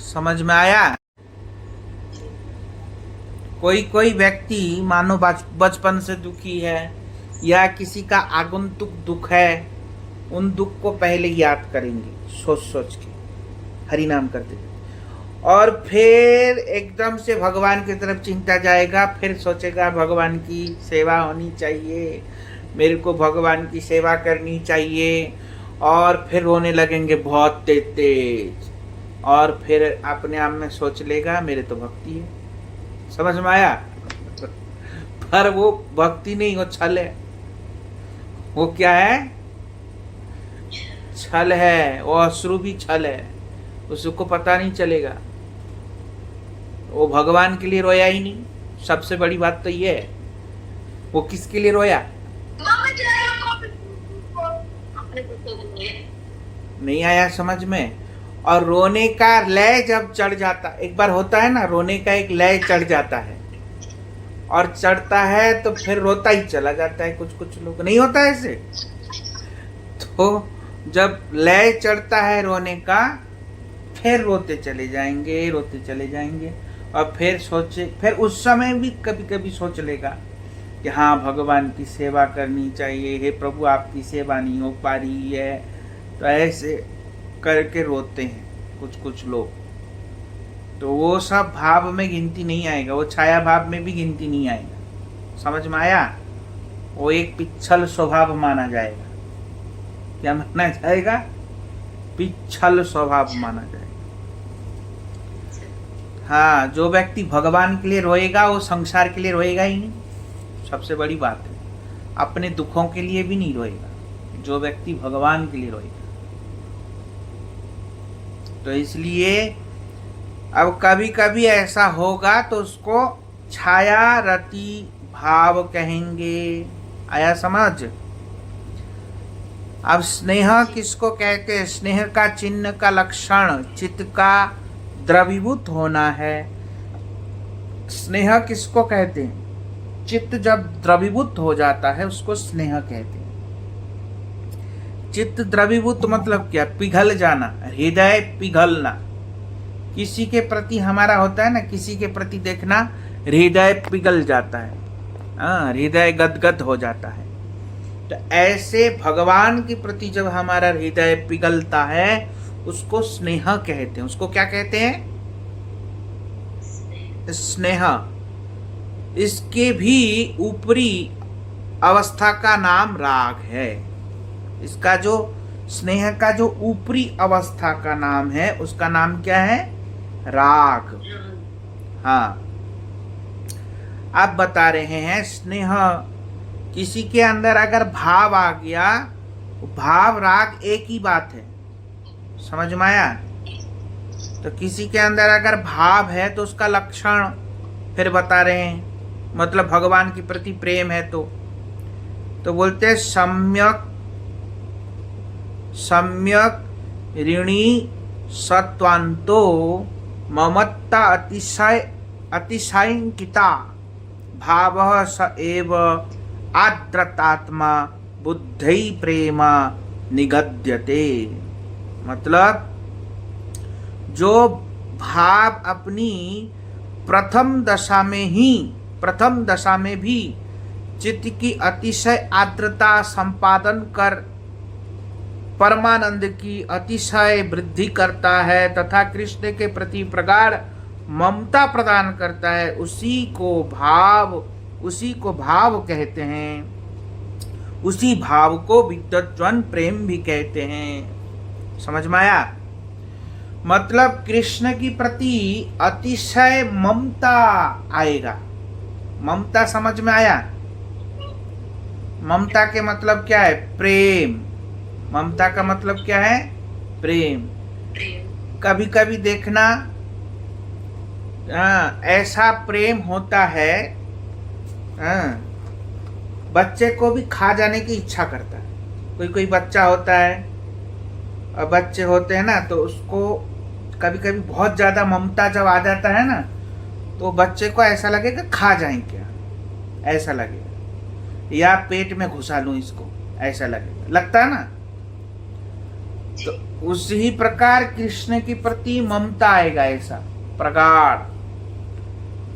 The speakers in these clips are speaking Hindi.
समझ में आया? कोई कोई व्यक्ति मानो बचपन से दुखी है या किसी का आगंतुक दुख है, उन दुख को पहले याद करेंगे सोच सोच के, हरि नाम करते हुए, और फिर एकदम से भगवान की तरफ चिंता जाएगा, फिर सोचेगा भगवान की सेवा होनी चाहिए, मेरे को भगवान की सेवा करनी चाहिए, और फिर रोने लगेंगे बहुत तेज तेज, और फिर अपने आप में सोच लेगा मेरे तो भक्ति है। समझ में आया? पर वो भक्ति नहीं, वो छल है। वो क्या है? छल है। वो अश्रु भी छल है, उसको पता नहीं चलेगा। वो भगवान के लिए रोया ही नहीं। सबसे बड़ी बात तो ये है, वो किसके लिए रोया? नहीं आया समझ में? और रोने का लय जब चढ़ जाता, एक बार होता है ना, रोने का एक लय चढ़ जाता है, और चढ़ता है तो फिर रोता ही चला जाता है। कुछ कुछ लोग नहीं होता ऐसे। तो जब लय चढ़ता है रोने का, फिर रोते चले जाएंगे, रोते चले जाएंगे, और फिर सोचे, फिर उस समय भी कभी कभी सोच लेगा कि हाँ भगवान की सेवा करनी चाहिए, हे प्रभु आपकी सेवा नहीं हो पा रही है। तो ऐसे करके रोते हैं कुछ कुछ लोग। तो वो सब भाव में गिनती नहीं आएगा, वो छाया भाव में भी गिनती नहीं आएगा। समझ में आया? वो एक पिछल स्वभाव माना जाएगा। क्या माना जाएगा? पिछल स्वभाव माना जाएगा। हाँ, जो व्यक्ति भगवान के लिए रोएगा वो संसार के लिए रोएगा ही नहीं। सबसे बड़ी बात है, अपने दुखों के लिए भी नहीं रोएगा जो व्यक्ति भगवान के लिए रोएगा। तो इसलिए अब कभी कभी ऐसा होगा तो उसको छाया रति भाव कहेंगे। आया समझ? अब स्नेह किसको कहते हैं? स्नेह का चिन्ह का लक्षण चित्त का द्रवीभूत होना है। स्नेह किसको कहते हैं? चित्त जब द्रवीभूत हो जाता है उसको स्नेह कहते हैं। चित्त द्रवीभूत मतलब क्या? पिघल जाना, हृदय पिघलना। किसी के प्रति हमारा होता है ना, किसी के प्रति देखना, हृदय पिघल जाता है, हृदय गदगद हो जाता है। तो ऐसे भगवान के प्रति जब हमारा हृदय पिघलता है उसको स्नेह कहते हैं। उसको क्या कहते हैं? स्नेह। इसके भी ऊपरी अवस्था का नाम राग है। इसका जो स्नेह का जो ऊपरी अवस्था का नाम है उसका नाम क्या है? राग। हाँ, आप बता रहे हैं स्नेह। किसी के अंदर अगर भाव आ गया, भाव राग एक ही बात है। समझ में आया? तो किसी के अंदर अगर भाव है तो उसका लक्षण फिर बता रहे हैं, मतलब भगवान के प्रति प्रेम है तो बोलते हैं सम्यक ऋणी सत्वांतो ममत्ता अतिशयंकिता भावः स एव आद्रतात्मा बुद्धि प्रेम निगद्यते। मतलब जो भाव अपनी प्रथम दशा में भी चित्त की अतिशय आर्द्रता संपादन कर परमानंद की अतिशय वृद्धि करता है तथा कृष्ण के प्रति प्रगाढ़ ममता प्रदान करता है, उसी को भाव कहते हैं। उसी भाव को विद्वज्जन प्रेम भी कहते हैं। समझ में आया? मतलब कृष्ण की प्रति अतिशय ममता आएगा। ममता समझ में आया? ममता के मतलब क्या है? प्रेम। ममता का मतलब क्या है? प्रेम। कभी कभी देखना, ऐसा प्रेम होता है, बच्चे को भी खा जाने की इच्छा करता है। कोई कोई बच्चा होता है, और बच्चे होते हैं ना, तो उसको कभी कभी बहुत ज्यादा ममता जब आ जाता है ना, तो बच्चे को ऐसा लगेगा खा जाए क्या, ऐसा लगेगा, या पेट में घुसा लूं इसको, ऐसा लगेगा, लगता है ना। तो उसी प्रकार कृष्ण के प्रति ममता आएगा ऐसा प्रगाढ़।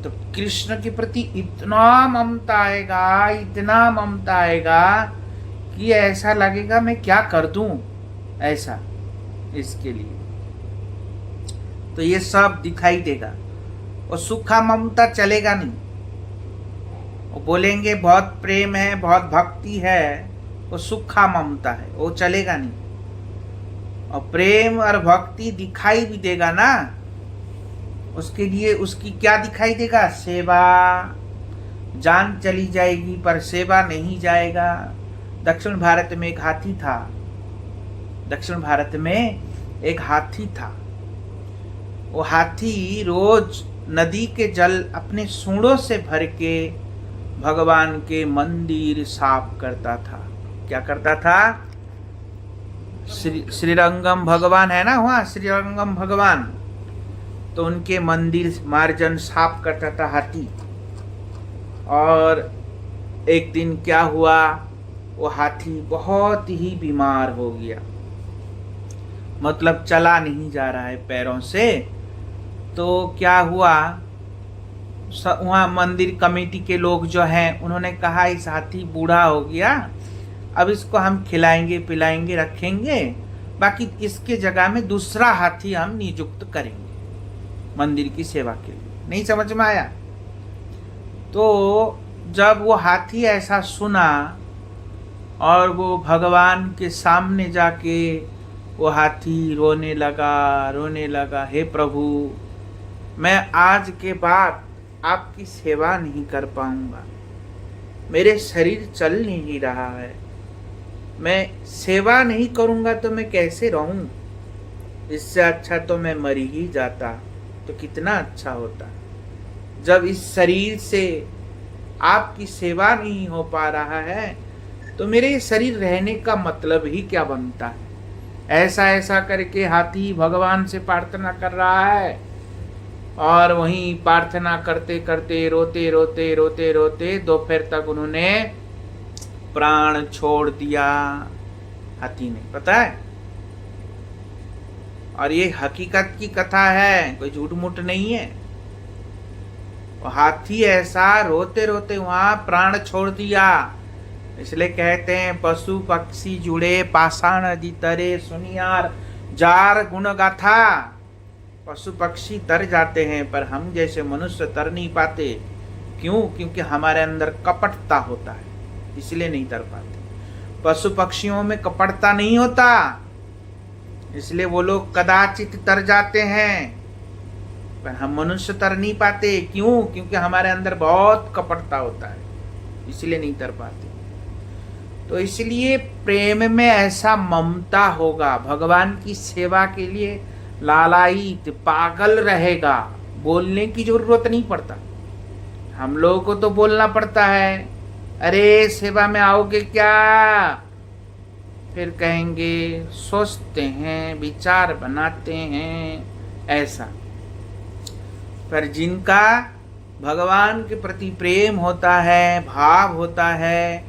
तो कृष्ण के प्रति इतना ममता आएगा, इतना ममता आएगा कि ऐसा लगेगा मैं क्या कर दूं ऐसा इसके लिए। तो ये सब दिखाई देगा। और सूखा ममता चलेगा नहीं। वो बोलेंगे बहुत प्रेम है, बहुत भक्ति है, वो सूखा ममता है, वो चलेगा नहीं। और प्रेम और भक्ति दिखाई भी देगा ना, उसके लिए उसकी क्या दिखाई देगा? सेवा। जान चली जाएगी पर सेवा नहीं जाएगा। दक्षिण भारत में एक हाथी था। दक्षिण भारत में एक हाथी था। वो हाथी रोज नदी के जल अपने सूंडों से भर के भगवान के मंदिर साफ करता था। क्या करता था? श्रीरंगम भगवान है ना, वहाँ श्रीरंगम भगवान, तो उनके मंदिर मार्जन साफ करता था हाथी। और एक दिन क्या हुआ, वो हाथी बहुत ही बीमार हो गया, मतलब चला नहीं जा रहा है पैरों से। तो क्या हुआ, वहाँ मंदिर कमेटी के लोग जो हैं उन्होंने कहा इस हाथी बूढ़ा हो गया, अब इसको हम खिलाएंगे पिलाएंगे रखेंगे, बाकी इसके जगह में दूसरा हाथी हम नियुक्त करेंगे मंदिर की सेवा के लिए। नहीं समझ में आया? तो जब वो हाथी ऐसा सुना और वो भगवान के सामने जाके वो हाथी रोने लगा, हे प्रभु, मैं आज के बाद आपकी सेवा नहीं कर पाऊंगा, मेरे शरीर चल नहीं रहा है, मैं सेवा नहीं करूंगा तो मैं कैसे रहूं? इससे अच्छा तो मैं मर ही जाता तो कितना अच्छा होता। जब इस शरीर से आपकी सेवा नहीं हो पा रहा है तो मेरे शरीर रहने का मतलब ही क्या बनता है? ऐसा करके हाथी भगवान से प्रार्थना कर रहा है और वहीं प्रार्थना करते करते रोते दोपहर तक उन्होंने प्राण छोड़ दिया हाथी ने, पता है। और ये हकीकत की कथा है, कोई झूठ मूठ नहीं है। हाथी ऐसा रोते रोते वहां प्राण छोड़ दिया। इसलिए कहते हैं पशु पक्षी जुड़े पाषाण नदी तरे सुनियार जार गुण गाथा। पशु पक्षी तर जाते हैं पर हम जैसे मनुष्य तर नहीं पाते। क्यों? क्योंकि हमारे अंदर कपटता होता है, इसलिए नहीं तर पाते। पशु पक्षियों में कपटता नहीं होता, इसलिए वो लोग कदाचित तर जाते हैं, पर हम मनुष्य तर नहीं पाते। क्यों? क्योंकि हमारे अंदर बहुत कपटता होता है, इसलिए नहीं तर पाते। तो इसलिए प्रेम में ऐसा ममता होगा, भगवान की सेवा के लिए लालायित पागल रहेगा। बोलने की जरूरत नहीं पड़ता, हम लोगों को तो बोलना पड़ता है, अरे सेवा में आओगे क्या? फिर कहेंगे, सोचते हैं, विचार बनाते हैं, ऐसा। पर जिनका भगवान के प्रति प्रेम होता है, भाव होता है,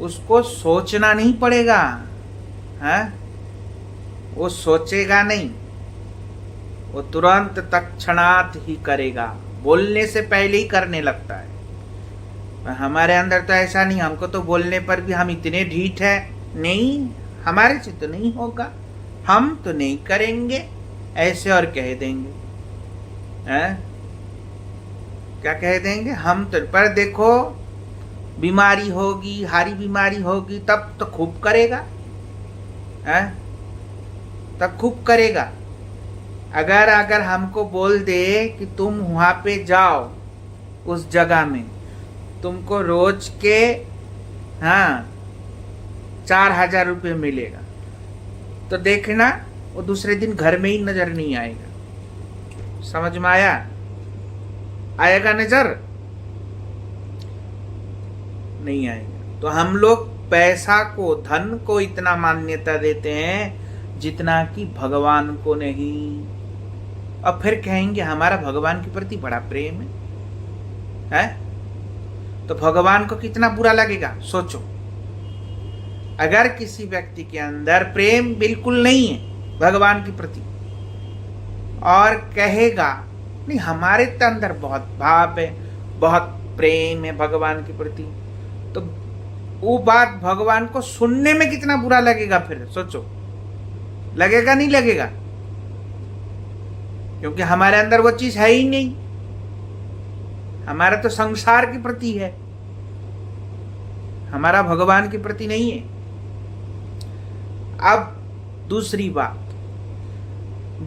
उसको सोचना नहीं पड़ेगा, है? वो सोचेगा नहीं, वो तुरंत तत्क्षणात ही करेगा, बोलने से पहले ही करने लगता है। पर हमारे अंदर तो ऐसा नहीं, हमको तो बोलने पर भी हम इतने ढीठ है, नहीं हमारे से तो नहीं होगा, हम तो नहीं करेंगे, ऐसे और कह देंगे, हैं? क्या कह देंगे? हम तो, पर देखो बीमारी होगी, हारी बीमारी होगी, तब तो खूब करेगा, हैं? तब खूब करेगा। अगर हमको बोल दे कि तुम वहां पे जाओ, उस जगह में तुमको रोज के 4,000 रुपये मिलेगा, तो देखना वो दूसरे दिन घर में ही नजर नहीं आएगा। समझ में आया? आएगा नजर? नहीं आएगा। तो हम लोग पैसा को, धन को इतना मान्यता देते हैं जितना कि भगवान को नहीं। और फिर कहेंगे हमारा भगवान के प्रति बड़ा प्रेम है? तो भगवान को कितना बुरा लगेगा, सोचो। अगर किसी व्यक्ति के अंदर प्रेम बिल्कुल नहीं है, भगवान के प्रति और कहेगा नहीं हमारे तो अंदर बहुत भाव है, बहुत प्रेम है भगवान के प्रति, तो वो बात भगवान को सुनने में कितना बुरा लगेगा, फिर सोचो, लगेगा नहीं लगेगा? क्योंकि हमारे अंदर वो चीज है ही नहीं, हमारा तो संसार के प्रति है, हमारा भगवान के प्रति नहीं है। अब दूसरी बात,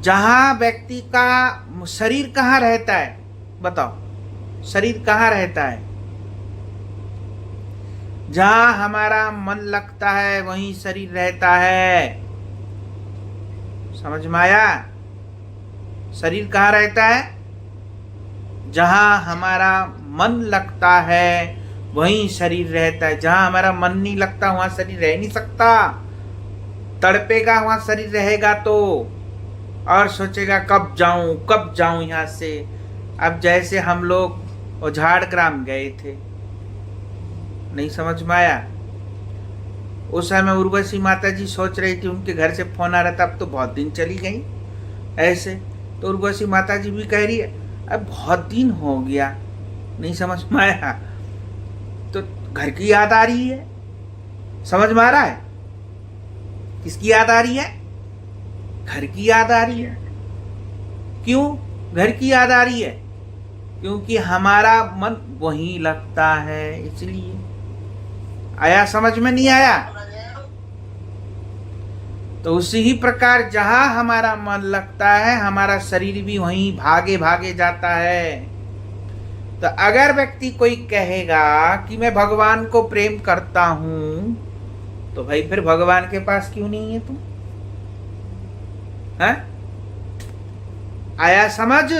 जहां व्यक्ति का शरीर कहां रहता है, बताओ शरीर कहां रहता है? जहां हमारा मन लगता है वहीं शरीर रहता है। समझ में आया? शरीर कहां रहता है? जहां हमारा मन लगता है वहीं शरीर रहता है। जहां हमारा मन नहीं लगता वहां शरीर रह नहीं सकता। तड़पेगा वहां शरीर रहेगा तो, और सोचेगा कब जाऊं यहां से। अब जैसे हम लोग झाड़ग्राम गए थे, नहीं समझ में आया? उस समय उर्वशी माता जी सोच रही थी, उनके घर से फोन आ रहा था, अब तो बहुत दिन चली गई ऐसे। तो उर्वशी माता जी भी कह रही है अब बहुत दिन हो गया, नहीं समझ में आया? तो घर की याद आ रही है। समझ में आ रहा है? किसकी याद आ रही है? घर की याद आ रही है। क्यों घर की याद आ रही है? क्योंकि हमारा मन वहीं लगता है, इसलिए। आया समझ में? नहीं आया? तो उसी ही प्रकार जहां हमारा मन लगता है हमारा शरीर भी वहीं भागे भागे जाता है। तो अगर व्यक्ति कोई कहेगा कि मैं भगवान को प्रेम करता हूं, तो भाई फिर भगवान के पास क्यों नहीं है तुम? है? आया समझ?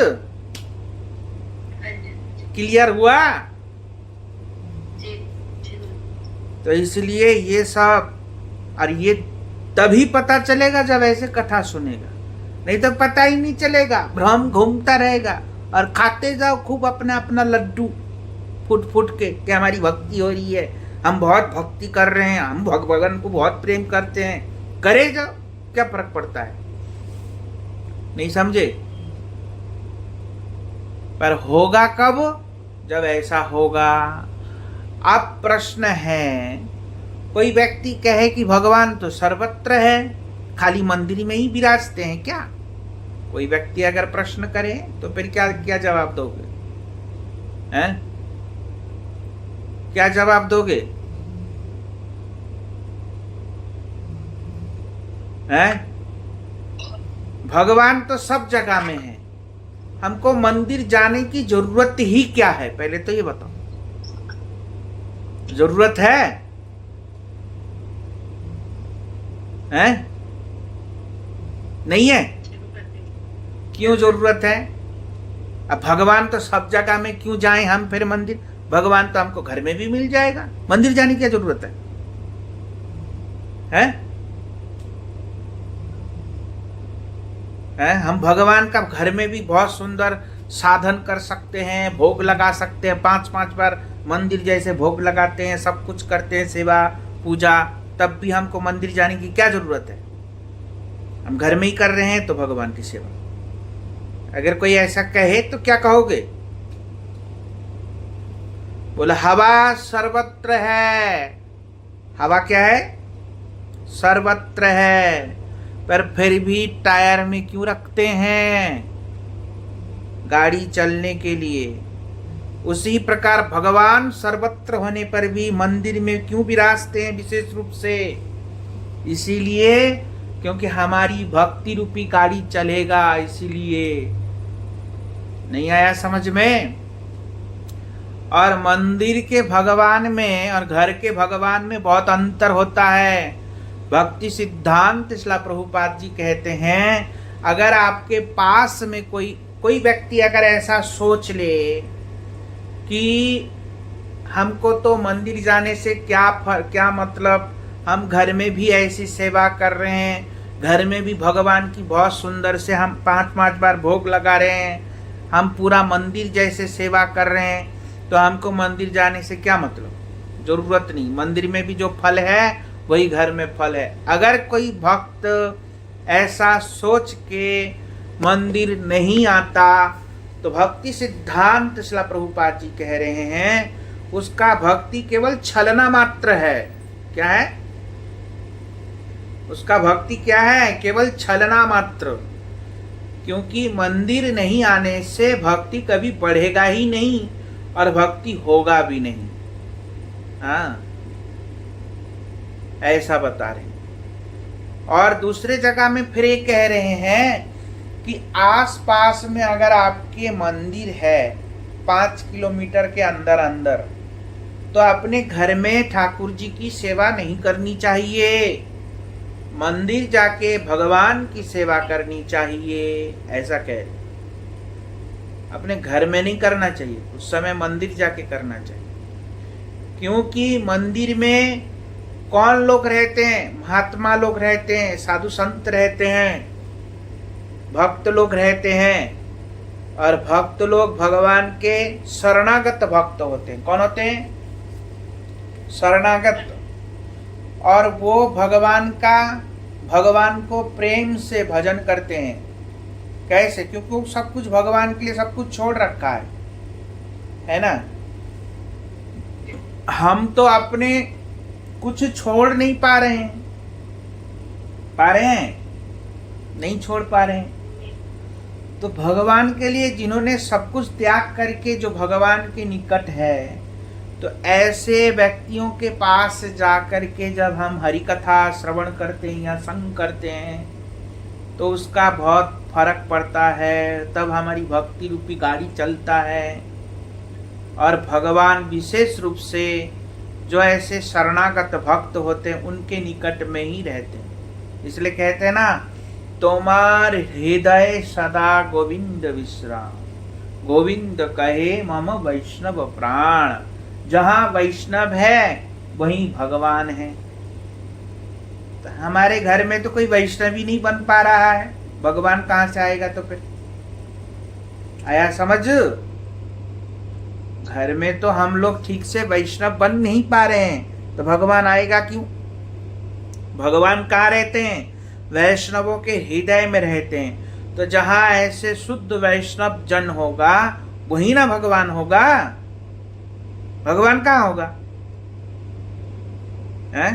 क्लियर हुआ? तो इसलिए ये सब, और ये तभी पता चलेगा जब ऐसे कथा सुनेगा, नहीं तो पता ही नहीं चलेगा, भ्रम घूमता रहेगा और खाते जाओ खूब अपना अपना लड्डू फुट फुट के कि हमारी भक्ति हो रही है, हम बहुत भक्ति कर रहे हैं, हम भगवान को बहुत प्रेम करते हैं। करे जाओ, क्या फर्क पड़ता है? नहीं समझे? पर होगा कब? जब ऐसा होगा। अब प्रश्न है, कोई व्यक्ति कहे कि भगवान तो सर्वत्र है, खाली मंदिर में ही विराजते हैं क्या? कोई व्यक्ति अगर प्रश्न करे तो फिर क्या क्या जवाब दोगे? हैं? क्या जवाब दोगे? हैं? भगवान तो सब जगह में है, हमको मंदिर जाने की जरूरत ही क्या है? पहले तो ये बताओ, जरूरत है? हैं? नहीं है? क्यों जरूरत है? अब भगवान तो सब जगह में, क्यों जाएं हम फिर मंदिर? भगवान तो हमको घर में भी मिल जाएगा, मंदिर जाने की क्या जरूरत है? हैं? हम भगवान का घर में भी बहुत सुंदर साधन कर सकते हैं, भोग लगा सकते हैं, 5-5 बार मंदिर जैसे भोग लगाते हैं, सब कुछ करते हैं, सेवा पूजा, तब भी हमको मंदिर जाने की क्या जरूरत है? हम घर में ही कर रहे हैं तो भगवान की सेवा। अगर कोई ऐसा कहे तो क्या कहोगे? बोला हवा सर्वत्र है। हवा क्या है? सर्वत्र है, पर फिर भी टायर में क्यों रखते हैं? गाड़ी चलने के लिए। उसी प्रकार भगवान सर्वत्र होने पर भी मंदिर में क्यों विराजते हैं विशेष रूप से? इसीलिए क्योंकि हमारी भक्ति रूपी गाड़ी चलेगा, इसीलिए। नहीं आया समझ में? और मंदिर के भगवान में और घर के भगवान में बहुत अंतर होता है। भक्ति सिद्धांत शिला प्रभुपाद जी कहते हैं, अगर आपके पास में कोई व्यक्ति अगर ऐसा सोच ले कि हमको तो मंदिर जाने से क्या मतलब, हम घर में भी ऐसी सेवा कर रहे हैं, घर में भी भगवान की बहुत सुंदर से हम 5-5 बार भोग लगा रहे हैं, हम पूरा मंदिर जैसे सेवा कर रहे हैं, तो हमको मंदिर जाने से क्या मतलब? जरूरत नहीं। मंदिर में भी जो फल है वही घर में फल है। अगर कोई भक्त ऐसा सोच के मंदिर नहीं आता, तो भक्ति सिद्धांत श्रील प्रभुपाद जी कह रहे हैं उसका भक्ति केवल छलना मात्र है। क्या है उसका भक्ति? क्या है? केवल छलना मात्र। क्योंकि मंदिर नहीं आने से भक्ति कभी बढ़ेगा ही नहीं और भक्ति होगा भी नहीं। हाँ, ऐसा बता रहे हैं। और दूसरे जगह में फिर ये कह रहे हैं कि आसपास में अगर आपके मंदिर है 5 किलोमीटर के अंदर अंदर, तो अपने घर में ठाकुर जी की सेवा नहीं करनी चाहिए, मंदिर जाके भगवान की सेवा करनी चाहिए। ऐसा कह रहे, अपने घर में नहीं करना चाहिए, उस समय मंदिर जाके करना चाहिए। क्योंकि मंदिर में कौन लोग रहते हैं? महात्मा लोग रहते हैं, साधु संत रहते हैं, भक्त लोग रहते हैं। और भक्त लोग भगवान के शरणागत भक्त होते हैं। कौन होते हैं? शरणागत। और वो भगवान को प्रेम से भजन करते हैं। कैसे? क्योंकि वो सब कुछ भगवान के लिए सब कुछ छोड़ रखा है ना। हम तो अपने कुछ छोड़ नहीं पा रहे हैं, नहीं छोड़ पा रहे हैं। तो भगवान के लिए जिन्होंने सब कुछ त्याग करके जो भगवान के निकट है, तो ऐसे व्यक्तियों के पास जाकर के जब हम हरि कथा श्रवण करते हैं या संग करते हैं, तो उसका बहुत फर्क पड़ता है। तब हमारी भक्ति रूपी गाड़ी चलता है। और भगवान विशेष रूप से जो ऐसे शरणागत भक्त होते हैं उनके निकट में ही रहते हैं। इसलिए कहते हैं ना, तोमार हृदय सदा गोविंद विश्राम, गोविंद कहे मम वैष्णव प्राण। जहाँ वैष्णव है वहीं भगवान है। तो हमारे घर में तो कोई वैष्णव ही नहीं बन पा रहा है, भगवान कहाँ से आएगा? तो फिर आया समझ? घर में तो हम लोग ठीक से वैष्णव बन नहीं पा रहे हैं, तो भगवान आएगा क्यों? भगवान कहाँ रहते हैं? वैष्णवों के हृदय में रहते हैं। तो जहां ऐसे शुद्ध वैष्णव जन होगा वही ना भगवान होगा। भगवान कहाँ होगा? है?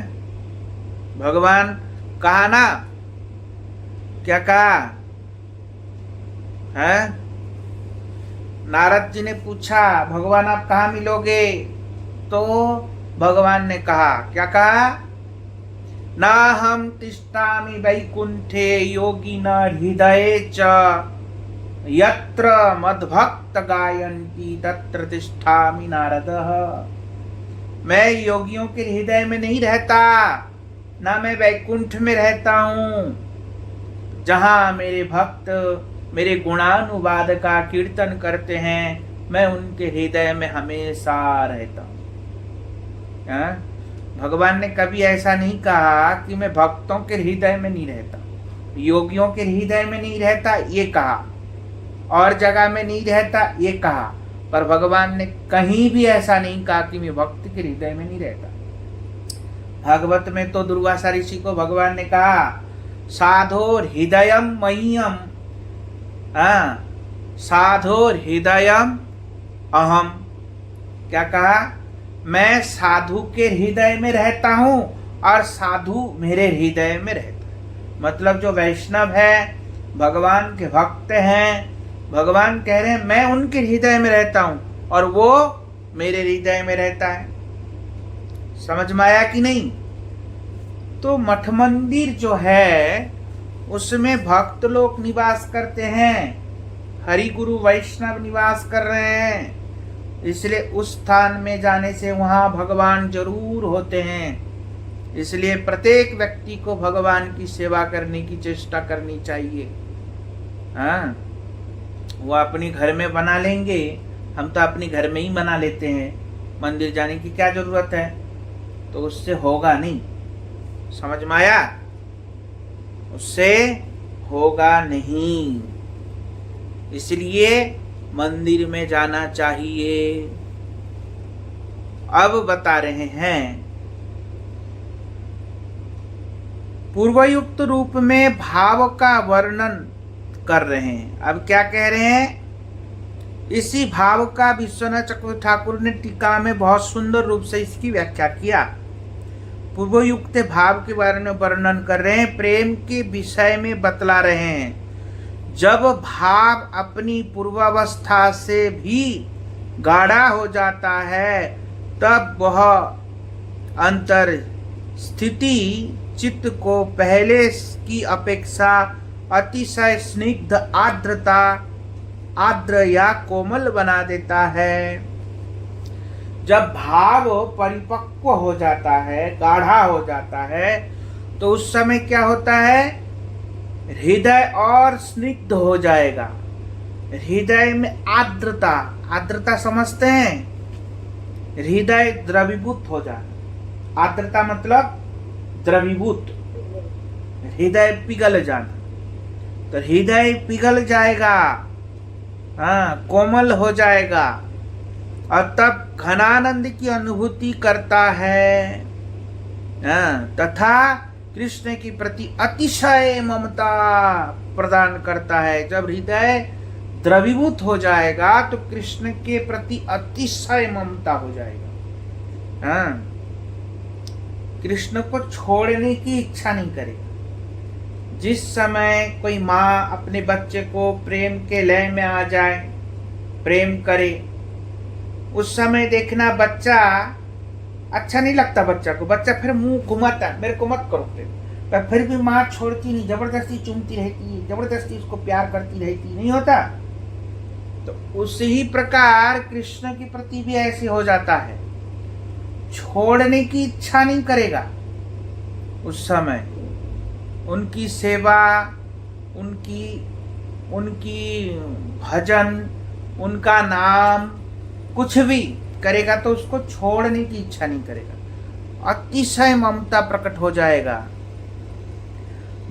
भगवान कहा ना, क्या कहा है? नारद जी ने पूछा, भगवान आप कहाँ मिलोगे? तो भगवान ने कहा, क्या कहा? ना हम तिष्ठामि वैकुंठे योगिना हृदये च, यत्र मद्भक्त गायन्ति तत्र तिष्ठामि नारदः। मैं योगियों के हृदय में नहीं रहता, ना मैं वैकुंठ में रहता हूँ। जहाँ मेरे भक्त मेरे गुणानुवाद का कीर्तन करते हैं, मैं उनके हृदय में हमेशा रहता हूँ। भगवान ने कभी ऐसा नहीं कहा कि मैं भक्तों के हृदय में नहीं रहता, योगियों के हृदय में नहीं रहता, ये कहा। और जगह में नहीं रहता, ये कहा। पर भगवान ने कहीं भी ऐसा नहीं कहा कि मैं भक्त के हृदय में नहीं रहता। भागवत में तो दुर्वासा ऋषि को भगवान ने कहा, साधो हृदयम मह्यम, साधो हृदयम अहम। क्या कहा? मैं साधु के हृदय में रहता हूं और साधु मेरे हृदय में रहता है। मतलब जो वैष्णव है, भगवान के भक्त हैं, भगवान कह रहे हैं मैं उनके हृदय में रहता हूं और वो मेरे हृदय में रहता है। समझ में आया कि नहीं? तो मठ मंदिर जो है उसमें भक्त लोग निवास करते हैं, हरि गुरु वैष्णव निवास कर रहे हैं। इसलिए उस स्थान में जाने से वहां भगवान जरूर होते हैं। इसलिए प्रत्येक व्यक्ति को भगवान की सेवा करने की चेष्टा करनी चाहिए। हाँ, वो अपने घर में बना लेंगे, हम तो अपने घर में ही बना लेते हैं, मंदिर जाने की क्या जरूरत है? तो उससे होगा नहीं। समझ में आया? उससे होगा नहीं। इसलिए मंदिर में जाना चाहिए। अब बता रहे हैं पूर्वयुक्त रूप में भाव का वर्णन कर रहे हैं। अब क्या कह रहे हैं? इसी भाव का विश्वनाथ चक्रवर्ती ठाकुर ने टीका में बहुत सुंदर रूप से इसकी व्याख्या किया। पूर्वयुक्त भाव के बारे में वर्णन कर रहे हैं, प्रेम के विषय में बतला रहे हैं। जब भाव अपनी पूर्वावस्था से भी गाढ़ा हो जाता है तब वह अंतर स्थिति चित्त को पहले की अपेक्षा अतिशय स्निग्ध आर्द्र या कोमल बना देता है। जब भाव परिपक्व हो जाता है, गाढ़ा हो जाता है, तो उस समय क्या होता है? हृदय और स्निग्ध हो जाएगा। हृदय में आर्द्रता समझते हैं? हृदय द्रवीभूत हो जाना। आर्द्रता मतलब द्रवीभूत, हृदय पिघल जाना। तो हृदय पिघल जाएगा, कोमल हो जाएगा और तब घनानंद की अनुभूति करता है तथा कृष्ण के प्रति अतिशय ममता प्रदान करता है। जब हृदय द्रवीभूत हो जाएगा तो कृष्ण के प्रति अतिशय ममता हो जाएगा। कृष्ण को छोड़ने की इच्छा नहीं करेगा। जिस समय कोई माँ अपने बच्चे को प्रेम के लय में आ जाए, प्रेम करे, उस समय देखना बच्चा अच्छा नहीं लगता बच्चा को, बच्चा फिर मुंह घुमाता है, मेरे को मत करो पर फिर भी माँ छोड़ती नहीं, जबरदस्ती चूमती रहती है, जबरदस्ती उसको प्यार करती रहती, नहीं होता? तो उसी प्रकार कृष्ण के प्रति भी ऐसे हो जाता है, छोड़ने की इच्छा नहीं करेगा। उस समय उनकी सेवा, उनकी भजन, उनका नाम कुछ भी करेगा तो उसको छोड़ने की इच्छा नहीं करेगा। अतिशय ममता प्रकट हो जाएगा।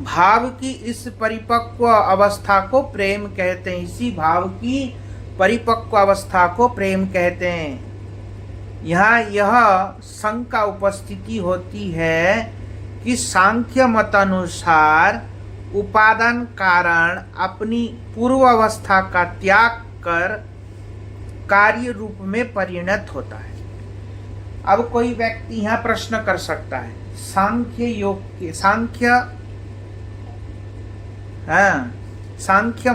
भाव की इस परिपक्व अवस्था को प्रेम कहते हैं। इसी भाव की परिपक्व अवस्था को प्रेम कहते हैं। यहाँ यह शंका उपस्थिति होती है कि सांख्य मत अनुसार उपादान कारण अपनी पूर्व अवस्था का त्याग कर कार्य रूप में परिणत होता है। अब कोई व्यक्ति यहाँ प्रश्न कर सकता है, सांख्य योग के सांख्य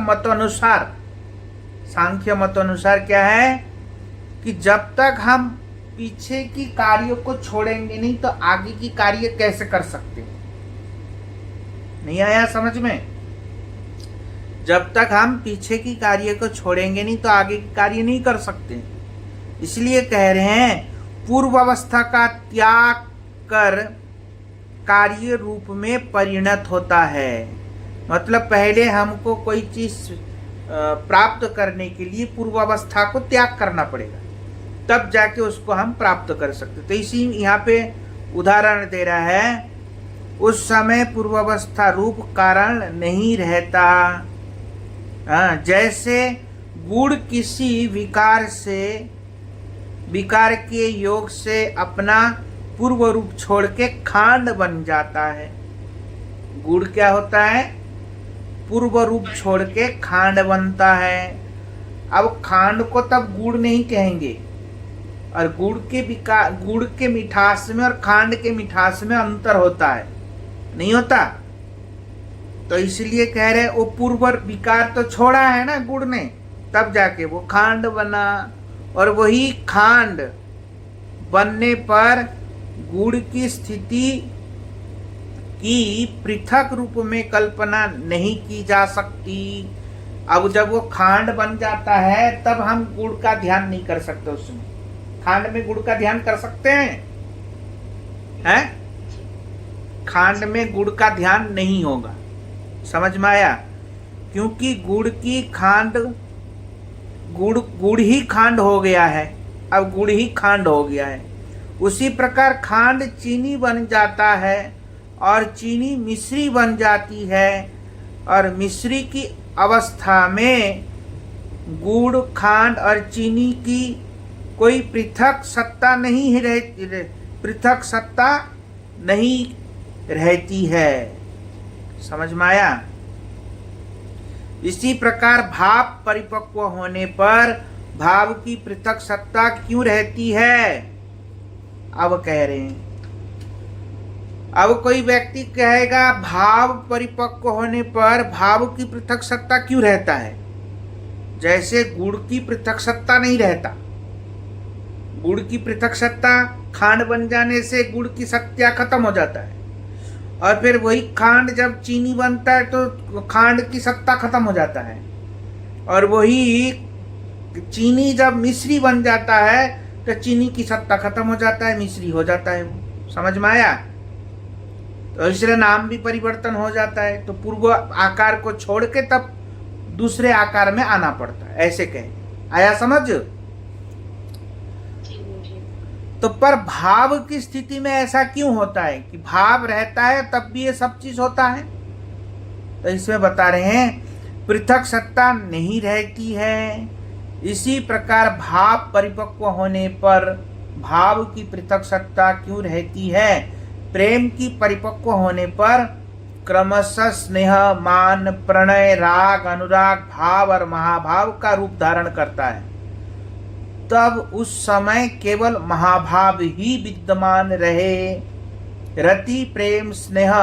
मत अनुसार क्या है कि जब तक हम पीछे की कार्यों को छोड़ेंगे नहीं तो आगे की कार्य कैसे कर सकते हैं? नहीं आया समझ में? जब तक हम पीछे की कार्य को छोड़ेंगे नहीं तो आगे की कार्य नहीं कर सकते। इसलिए कह रहे हैं पूर्व अवस्था का त्याग कर कार्य रूप में परिणत होता है। मतलब पहले हमको कोई चीज प्राप्त करने के लिए पूर्व अवस्था को त्याग करना पड़ेगा, तब जाके उसको हम प्राप्त कर सकते। तो इसी यहाँ पे उदाहरण दे रहा है, उस समय पूर्वावस्था रूप कारण नहीं रहता। जैसे गुड़ किसी विकार के योग से अपना पूर्व रूप छोड़ के खांड बन जाता है। गुड़ क्या होता है? पूर्व रूप छोड़ के खांड बनता है। अब खांड को तब गुड़ नहीं कहेंगे, और गुड़ के मिठास में और खांड के मिठास में अंतर होता है, नहीं होता? तो इसलिए कह रहे वो पूर्व विकार तो छोड़ा है ना गुड़ ने, तब जाके वो खांड बना। और वही खांड बनने पर गुड़ की स्थिति की पृथक रूप में कल्पना नहीं की जा सकती। अब जब वो खांड बन जाता है तब हम गुड़ का ध्यान नहीं कर सकते। उसमें खांड में गुड़ का ध्यान कर सकते हैं? खांड में गुड़ का ध्यान नहीं होगा। समझ में आया? क्योंकि गुड़ ही खांड हो गया है। अब गुड़ ही खांड हो गया है। उसी प्रकार खांड चीनी बन जाता है और चीनी मिश्री बन जाती है, और मिश्री की अवस्था में गुड़, खांड और चीनी की कोई पृथक सत्ता नहीं रहती है। समझ में आया? इसी प्रकार भाव परिपक्व होने पर भाव की पृथक सत्ता क्यों रहती है? अब कह रहे हैं, अब कोई व्यक्ति कहेगा भाव परिपक्व होने पर भाव की पृथक सत्ता क्यों रहता है? जैसे गुड़ की पृथक सत्ता नहीं रहता। गुड़ की पृथक सत्ता खांड बन जाने से गुड़ की सत्ता खत्म हो जाता है, और फिर वही खांड जब चीनी बनता है तो खांड की सत्ता खत्म हो जाता है, और वही चीनी जब मिश्री बन जाता है तो चीनी की सत्ता खत्म हो जाता है, मिश्री हो जाता है वो। समझ में आया? तो इसलिए नाम भी परिवर्तन हो जाता है। तो पूर्व आकार को छोड़ के तब दूसरे आकार में आना पड़ता है, ऐसे कहें। आया समझ? तो पर भाव की स्थिति में ऐसा क्यों होता है कि भाव रहता है तब भी ये सब चीज होता है? तो इसमें बता रहे हैं पृथक सत्ता नहीं रहती है। इसी प्रकार भाव परिपक्व होने पर भाव की पृथक सत्ता क्यों रहती है? प्रेम की परिपक्व होने पर क्रमशः स्नेह, मान, प्रणय, राग, अनुराग, भाव और महाभाव का रूप धारण करता है। तब उस समय केवल महाभाव ही विद्यमान रहे। रति, प्रेम, स्नेह,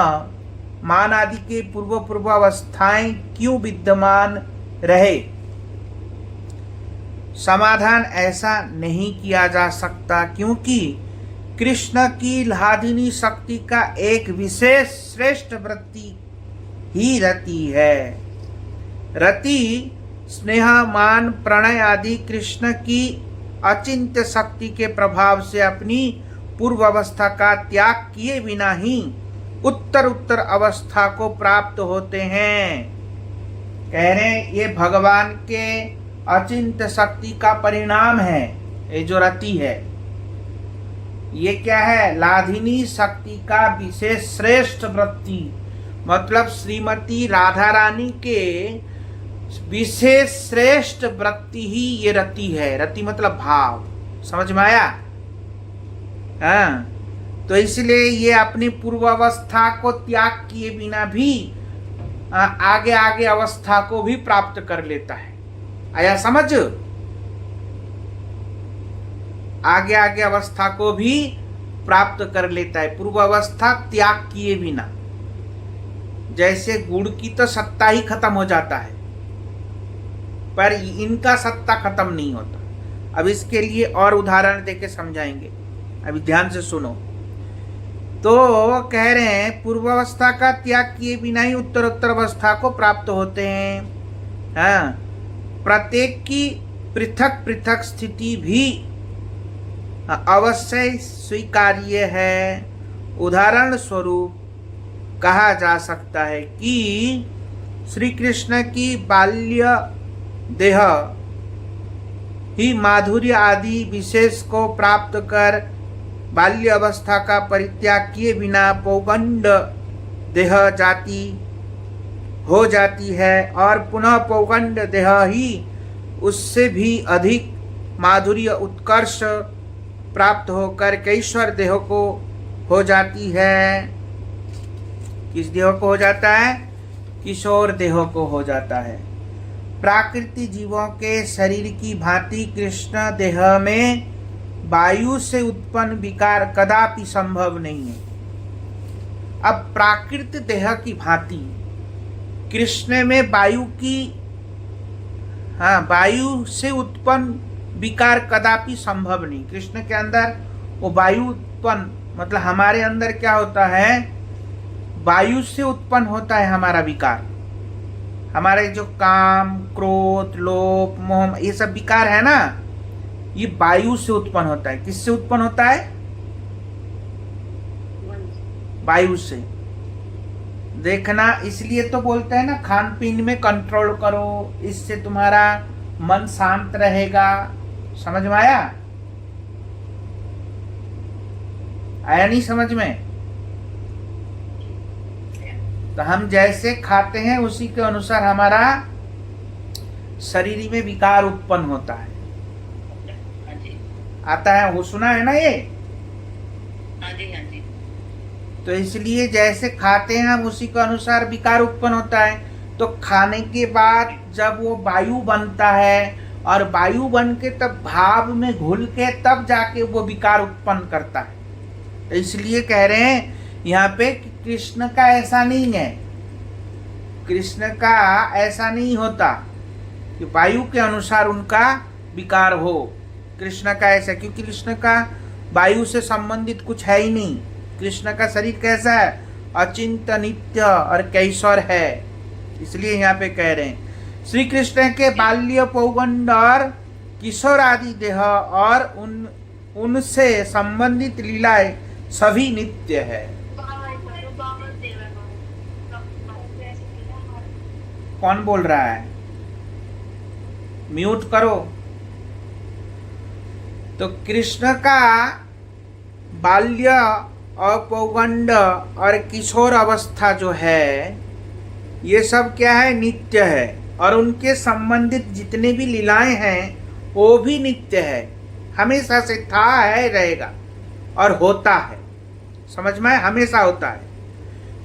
मान आदि के पूर्व अवस्थाएं क्यों विद्यमान रहे? समाधान ऐसा नहीं किया जा सकता, क्योंकि कृष्ण की लादिनी शक्ति का एक विशेष श्रेष्ठ वृत्ति ही रति है। रति स्नेह, मान, प्रणय आदि कृष्ण की अचिंत्य शक्ति के प्रभाव से अपनी पूर्व अवस्था का त्याग किए बिना ही उत्तर अवस्था को प्राप्त होते हैं। कह रहे हैं ये भगवान के अचिंत्य शक्ति का परिणाम है। ये जो रति है ये क्या है? लाधिनी शक्ति का विशेष श्रेष्ठ वृत्ति, मतलब श्रीमती राधा रानी के विशेष श्रेष्ठ वृत्ति ही ये रति है। रति मतलब भाव। समझ में आया? हाँ, तो इसलिए ये अपनी पूर्व अवस्था को त्याग किए बिना भी आगे आगे अवस्था को भी प्राप्त कर लेता है। आया समझ? आगे आगे अवस्था को भी प्राप्त कर लेता है पूर्व अवस्था त्याग किए बिना। जैसे गुड़ की तो सत्ता ही खत्म हो जाता है, पर इनका सत्ता खत्म नहीं होता। अब इसके लिए और उदाहरण देके समझाएंगे, अभी ध्यान से सुनो। तो कह रहे हैं पूर्व अवस्था का त्याग किए बिना ही उत्तर अवस्था को प्राप्त होते हैं। हाँ, प्रत्येक की पृथक पृथक स्थिति भी अवश्य स्वीकार्य है। उदाहरण स्वरूप कहा जा सकता है कि श्री कृष्ण की बाल्य देह ही माधुर्य आदि विशेष को प्राप्त कर बाल्य अवस्था का परित्याग किए बिना पौगंड देह जाति हो जाती है, और पुनः पौगंड देह ही उससे भी अधिक माधुर्य उत्कर्ष प्राप्त होकर कैश्वर देह को हो जाती है। किस देह को हो जाता है? किशोर देह को हो जाता है। प्राकृतिक जीवों के शरीर की भांति कृष्ण देह में वायु से उत्पन्न विकार कदापि संभव नहीं है। अब प्राकृतिक देह की भांति कृष्ण में वायु की वायु से उत्पन्न विकार कदापि संभव नहीं। कृष्ण के अंदर वो वायु उत्पन्न, मतलब हमारे अंदर क्या होता है? वायु से उत्पन्न होता है हमारा विकार। हमारे जो काम, क्रोध, लोभ, मोह, ये सब विकार है ना, ये वायु से उत्पन्न होता है। किससे उत्पन्न होता है? वायु से। देखना, इसलिए तो बोलते हैं ना खान पीन में कंट्रोल करो, इससे तुम्हारा मन शांत रहेगा। समझ में आया? आया नहीं समझ में? तो हम जैसे खाते हैं उसी के अनुसार हमारा शरीर में विकार उत्पन्न होता है। आता है, वो सुना है ना ये? तो इसलिए जैसे खाते हैं हम उसी के अनुसार विकार उत्पन्न होता है। तो खाने के बाद जब वो वायु बनता है और वायु बन के तब भाव में घुल के तब जाके वो विकार उत्पन्न करता है। तो इसलिए कह रहे हैं यहाँ पे कि कृष्ण का ऐसा नहीं है, कृष्ण का ऐसा नहीं होता कि वायु के अनुसार उनका विकार हो। कृष्ण का ऐसा, क्योंकि कृष्ण का वायु से संबंधित कुछ है ही नहीं। कृष्ण का शरीर कैसा है? अचिंत नित्य और कैशोर है। इसलिए यहाँ पे कह रहे हैं श्री कृष्ण के बाल्य, पौगंड और किशोर आदि देह और उनसे संबंधित लीलाएं सभी नित्य है। कौन बोल रहा है? म्यूट करो। तो कृष्ण का बाल्य और पौगंड और किशोर अवस्था जो है ये सब क्या है? नित्य है। और उनके संबंधित जितने भी लीलाएं हैं वो भी नित्य है, हमेशा से था, है, रहेगा और होता है। समझ में? हमेशा होता है।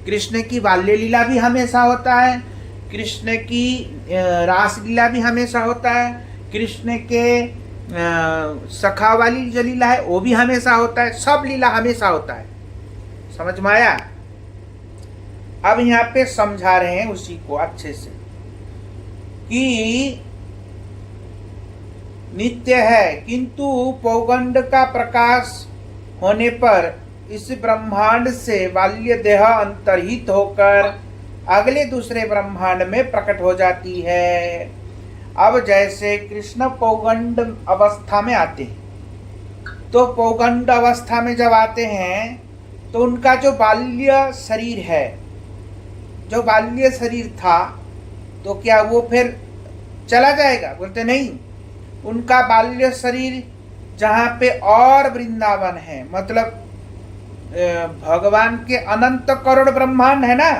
कृष्ण की बाल्य लीला भी हमेशा होता है, कृष्ण की रास लीला भी हमेशा होता है, कृष्ण के सखा वाली जो लीला है वो भी हमेशा होता है। सब लीला हमेशा होता है। समझ में आया? अब यहाँ पे समझा रहे हैं उसी को अच्छे से कि नित्य है, किंतु पौगंड का प्रकाश होने पर इस ब्रह्मांड से बाल्य देह अंतर्हित होकर अगले दूसरे ब्रह्मांड में प्रकट हो जाती है। अब जैसे कृष्ण पौगंड अवस्था में आते हैं, तो पौगंड अवस्था में जब आते हैं तो उनका जो बाल्य शरीर है, जो बाल्य शरीर था, तो क्या वो फिर चला जाएगा? बोलते नहीं। उनका बाल्य शरीर जहाँ पे और वृंदावन है, मतलब भगवान के अनंत करोड़ ब्रह्मांड है ना,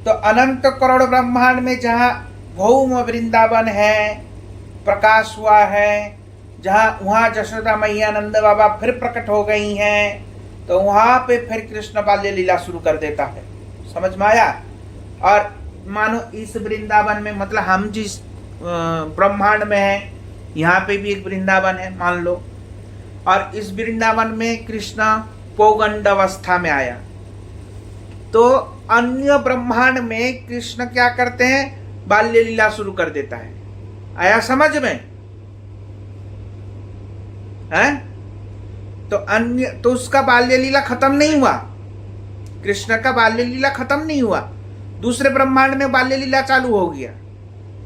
तो अनंत करोड़ ब्रह्मांड में जहाँ भौम वृंदावन है, प्रकाश हुआ है, जहाँ वहाँ जशोदा मैया नंद बाबा फिर प्रकट हो गई हैं, तो वहाँ पे फिर कृष्ण बाल्य लीला शुरू कर देता है। समझ में आया? और मानो इस वृंदावन में, मतलब हम जिस ब्रह्मांड में हैं यहाँ पे भी एक वृंदावन है मान लो, और इस वृंदावन में कृष्ण पौगंड अवस्था में आया, तो अन्य ब्रह्मांड में कृष्ण क्या करते हैं? बाल्य लीला शुरू कर देता है। आया समझ में? है? तो उसका बाल्य लीला खत्म नहीं हुआ, कृष्ण का बाल्य लीला खत्म नहीं हुआ, दूसरे ब्रह्मांड में बाल्य लीला चालू हो गया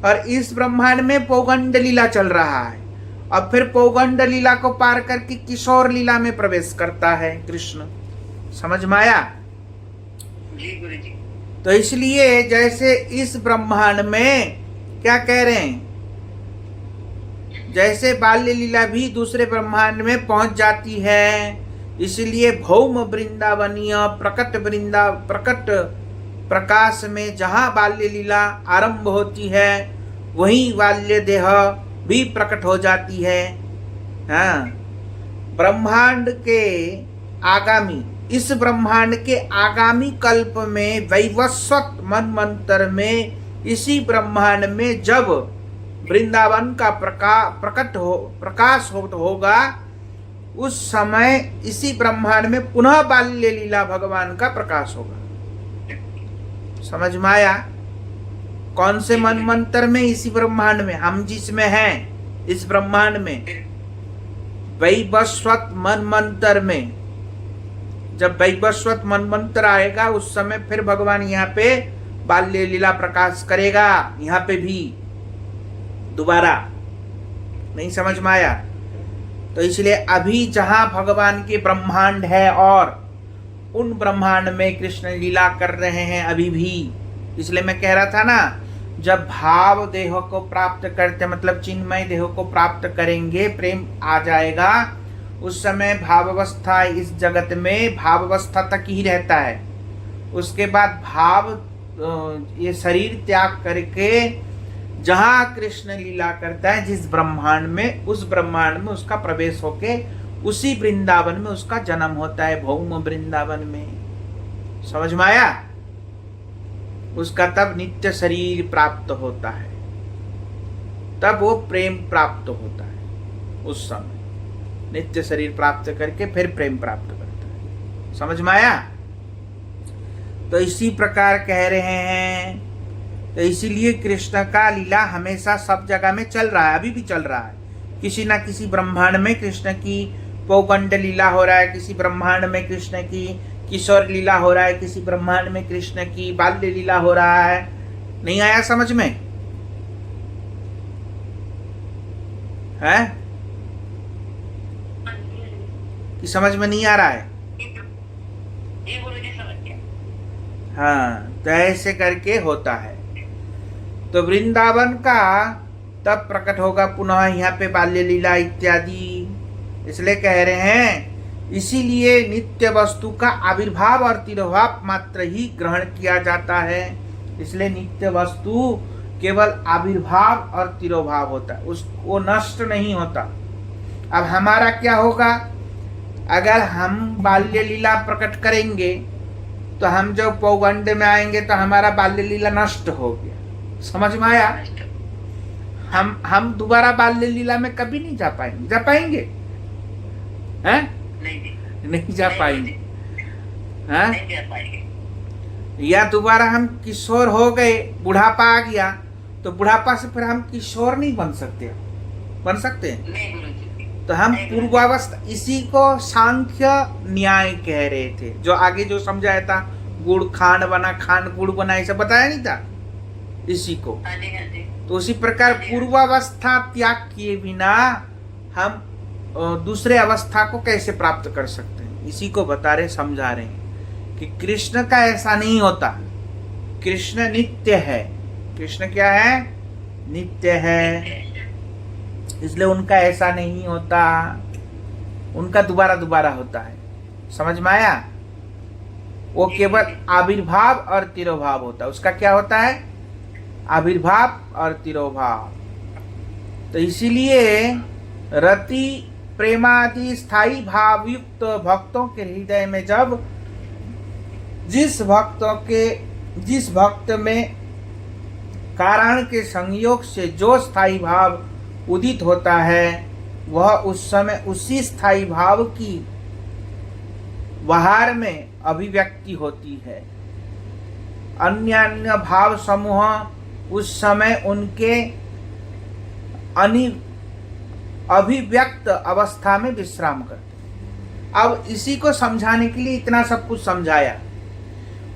और इस ब्रह्मांड में पौगंड लीला चल रहा है। अब फिर पौगंड लीला को पार करके किशोर लीला में प्रवेश करता है कृष्ण। समझ में आया? जी गुरु जी। तो इसलिए जैसे इस ब्रह्मांड में क्या कह रहे हैं, जैसे बाल्य लीला भी दूसरे ब्रह्मांड में पहुंच जाती है, इसलिए भौम वृंदावनीय प्रकट प्रकाश में जहाँ बाल्य लीला आरंभ होती है वहीं बाल्य देह भी प्रकट हो जाती है। हाँ, ब्रह्मांड के आगामी, इस ब्रह्मांड के आगामी कल्प में वैवस्वत मनमंत्र में इसी ब्रह्मांड में जब वृंदावन का प्रकाश होगा, उस समय इसी ब्रह्मांड में पुनः बाल्य लीला भगवान का प्रकाश होगा। समझ में आया? कौन से मनमंत्र में? इसी ब्रह्मांड में, हम जिसमें हैं इस ब्रह्मांड में, वैवस्वत मनमंत्र में। जब वैवस्वत मनमंत्र आएगा उस समय फिर भगवान यहाँ पे बाल्य लीला प्रकाश करेगा, यहाँ पे भी दोबारा। नहीं समझ में आया? तो इसलिए अभी जहां भगवान के ब्रह्मांड है और उन ब्रह्मांड में कृष्ण लीला कर रहे हैं अभी भी। इसलिए मैं कह रहा था ना, जब भाव देह को प्राप्त करते, मतलब चिन्मय देह को प्राप्त करेंगे, प्रेम आ जाएगा, उस समय भावावस्था इस जगत में भावावस्था तक ही रहता है। उसके बाद भाव ये शरीर त्याग करके जहाँ कृष्ण लीला करता है जिस ब्रह्मांड में, उस ब्रह्मांड में उसका प्रवेश होके उसी वृंदावन में उसका जन्म होता है, भौम वृंदावन में। समझ में आया? उसका तब नित्य शरीर प्राप्त होता है, तब वो प्रेम प्राप्त होता है। उस समय नित्य शरीर प्राप्त करके फिर प्रेम प्राप्त करता है। समझ में आया? तो इसी प्रकार कह रहे हैं। तो इसीलिए कृष्ण का लीला हमेशा सब जगह में चल रहा है, अभी भी चल रहा है। किसी ना किसी ब्रह्मांड में कृष्ण की पौगंड लीला हो रहा है, किसी ब्रह्मांड में कृष्ण की किशोर लीला हो रहा है, किसी ब्रह्मांड में कृष्ण की बाल्य लीला हो रहा है। नहीं आया समझ में? है कि समझ में नहीं आ रहा है? ये गुरुजी समझ गया। हाँ, तो ऐसे करके होता है। तो वृंदावन का तब प्रकट होगा पुनः यहाँ पे बाल्य लीला इत्यादि। इसलिए कह रहे हैं, इसीलिए नित्य वस्तु का आविर्भाव और तिरोभाव मात्र ही ग्रहण किया जाता है। इसलिए नित्य वस्तु केवल आविर्भाव और तिरोभाव होता है, उसको नष्ट नहीं होता। अब हमारा क्या होगा? अगर हम बाल्य लीला प्रकट करेंगे तो हम जब पौगंड में आएंगे तो हमारा बाल्य लीला नष्ट हो गया। समझ में आया? हम दोबारा बाल्य लीला में कभी नहीं जा पाएंगे। जा पाएंगे? हैं? नहीं जा पाएंगे। हैं? नहीं जा पाएंगे। या दोबारा हम किशोर हो गए, बुढ़ापा आ गया, तो बुढ़ापा से फिर हम किशोर नहीं बन सकते। बन सकते हैं? नहीं गुरुजी। तो हम पूर्वावस्था, इसी को सांख्य न्याय कह रहे थे। जो आगे जो समझाया था, गुड़ खांड बना, खांड गुड़ बना, ऐसा बताया नहीं था इसी को। हाँ जी, हाँ जी। तो उसी प्रकार पूर्वावस्था त्याग किए बिना हम दूसरे अवस्था को कैसे प्राप्त कर सकते हैं, इसी को बता रहे, समझा रहे हैं कि कृष्ण का ऐसा नहीं होता। कृष्ण नित्य है। कृष्ण क्या है? नित्य है। इसलिए उनका ऐसा नहीं होता, उनका दोबारा दोबारा होता है। समझ में आया? वो केवल आविर्भाव और तिरोभाव होता है। उसका क्या होता है? आविर्भाव और तिरोभाव। तो इसीलिए रति प्रेमादि स्थायी भाव युक्त भक्तों के हृदय में जब जिस भक्त में कारण के संयोग से जो स्थायी भाव उदित होता है, वह उस समय उसी स्थायी भाव की बाहर में अभिव्यक्ति होती है। अन्य अन्य भाव समूह उस समय उनके अभिव्यक्त अवस्था में विश्राम करते। अब इसी को समझाने के लिए इतना सब कुछ समझाया।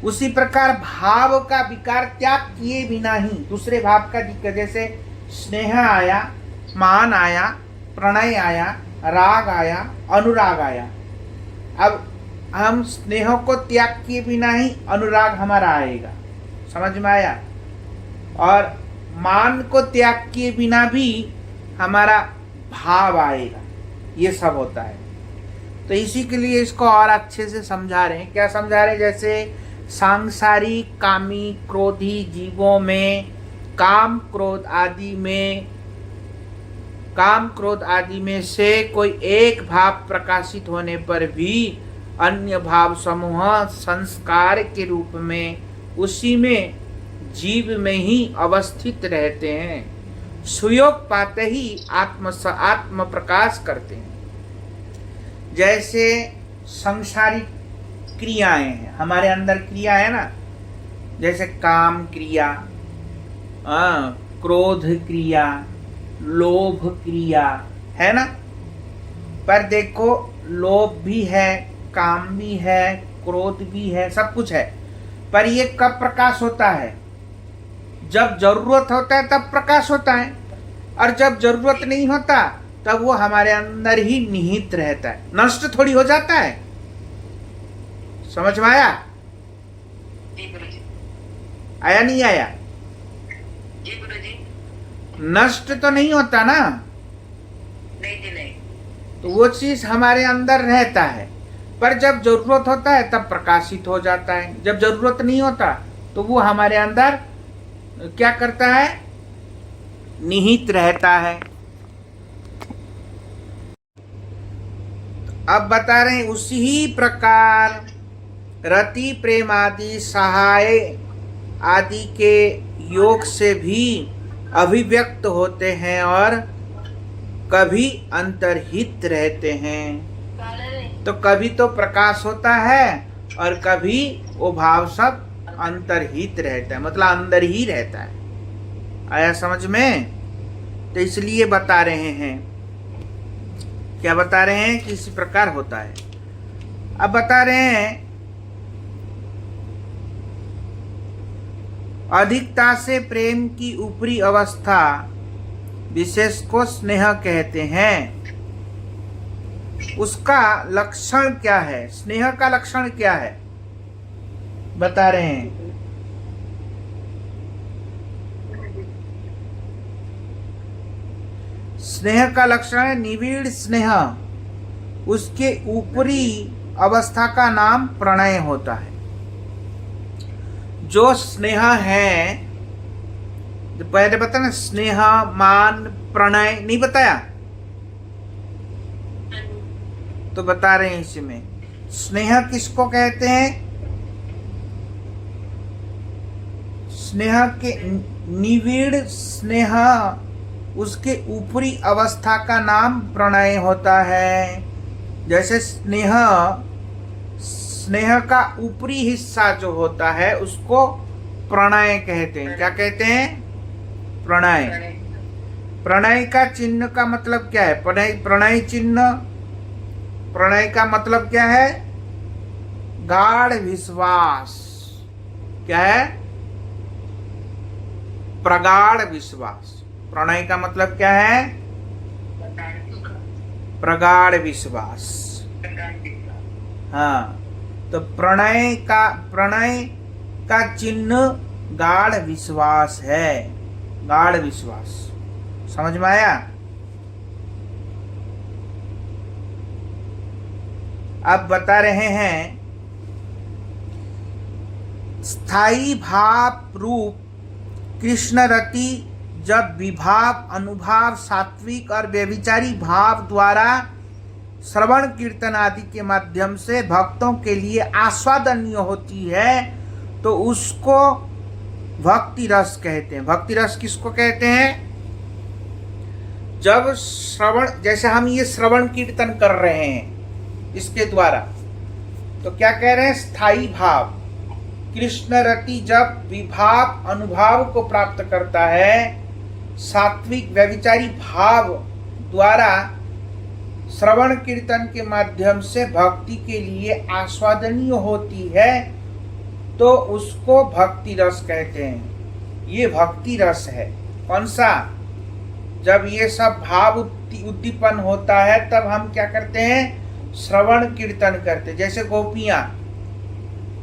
उसी प्रकार भाव का विकार त्याग किए बिना ही दूसरे भाव का दिक्कत, जैसे स्नेह आया, मान आया, प्रणय आया, राग आया, अनुराग आया। अब हम स्नेह को त्याग किए बिना ही अनुराग हमारा आएगा। समझ में आया? और मान को त्याग किए बिना भी हमारा भाव आएगा। ये सब होता है। तो इसी के लिए इसको और अच्छे से समझा रहे हैं। क्या समझा रहे हैं? जैसे सांसारिक कामी क्रोधी जीवों में काम क्रोध आदि में से कोई एक भाव प्रकाशित होने पर भी अन्य भाव समूह संस्कार के रूप में उसी में जीव में ही अवस्थित रहते हैं। सुयोग पाते ही आत्म प्रकाश करते हैं। जैसे सांसारिक क्रियाएं हैं, हमारे अंदर क्रिया है ना, जैसे काम क्रिया, क्रोध क्रिया, लोभ क्रिया है ना। पर देखो, लोभ भी है, काम भी है, क्रोध भी है, सब कुछ है। पर ये कब प्रकाश होता है? जब जरूरत होता है तब प्रकाश होता है, और जब जरूरत नहीं होता तब वो हमारे अंदर ही निहित रहता है, नष्ट थोड़ी हो जाता है। समझ में आया? जी गुरुजी। आया नहीं आया? जी गुरुजी। नष्ट तो नहीं होता ना। नहीं जी नहीं। तो वो चीज हमारे अंदर रहता है, पर जब जरूरत होता है तब प्रकाशित हो जाता है। जब जरूरत नहीं होता तो वो हमारे अंदर क्या करता है? निहित रहता है। अब बता रहे हैं उसी प्रकार रति प्रेम आदि सहाय आदि के योग से भी अभिव्यक्त होते हैं और कभी अंतर्हित रहते हैं। तो कभी तो प्रकाश होता है और कभी वो भाव सब अंतर्हित रहता है, मतलब अंदर ही रहता है। आया समझ में? तो इसलिए बता रहे हैं, क्या बता रहे हैं कि इसी प्रकार होता है। अब बता रहे हैं अधिकता से प्रेम की ऊपरी अवस्था विशेष को स्नेह कहते हैं। उसका लक्षण क्या है? स्नेह का लक्षण क्या है बता रहे हैं। स्नेह का लक्षण है निविड़ स्नेह। उसके ऊपरी अवस्था का नाम प्रणय होता है। जो स्नेह है, पहले बताया ना, स्नेह मान प्रणय नहीं बताया, तो बता रहे हैं इसमें स्नेह किसको कहते हैं? स्नेह के निविड़ स्नेह, उसके ऊपरी अवस्था का नाम प्रणय होता है। जैसे स्नेह का ऊपरी हिस्सा जो होता है उसको प्रणय कहते हैं। क्या कहते हैं? प्रणय। प्रणय का चिन्ह का मतलब क्या है? प्रणय चिन्ह, प्रणय का मतलब क्या है? गाढ़ विश्वास। क्या है? प्रगाढ़ विश्वास। प्रणय का मतलब क्या है? प्रगाढ़ विश्वास। हाँ, तो प्रणय का चिन्ह गाढ़ विश्वास है। गाढ़ विश्वास समझ में आया? अब बता रहे हैं स्थायी भाव रूप कृष्ण रति जब विभाव अनुभाव सात्विक और व्यभिचारी भाव द्वारा श्रवण कीर्तन आदि के माध्यम से भक्तों के लिए आस्वादनीय होती है तो उसको भक्ति रस कहते हैं। भक्ति रस किसको कहते हैं? जब श्रवण, जैसे हम ये श्रवण कीर्तन कर रहे हैं इसके द्वारा, तो क्या कह रहे हैं? स्थायी भाव कृष्ण रति जब विभाव अनुभाव को प्राप्त करता है, सात्विक व्यभिचारी भाव द्वारा श्रवण कीर्तन के माध्यम से भक्ति के लिए आस्वादनीय होती है तो उसको भक्ति रस कहते हैं। ये भक्ति रस है। कौन सा? जब ये सब भाव उद्दीपन होता है तब हम क्या करते हैं? श्रवण कीर्तन करते। जैसे गोपियां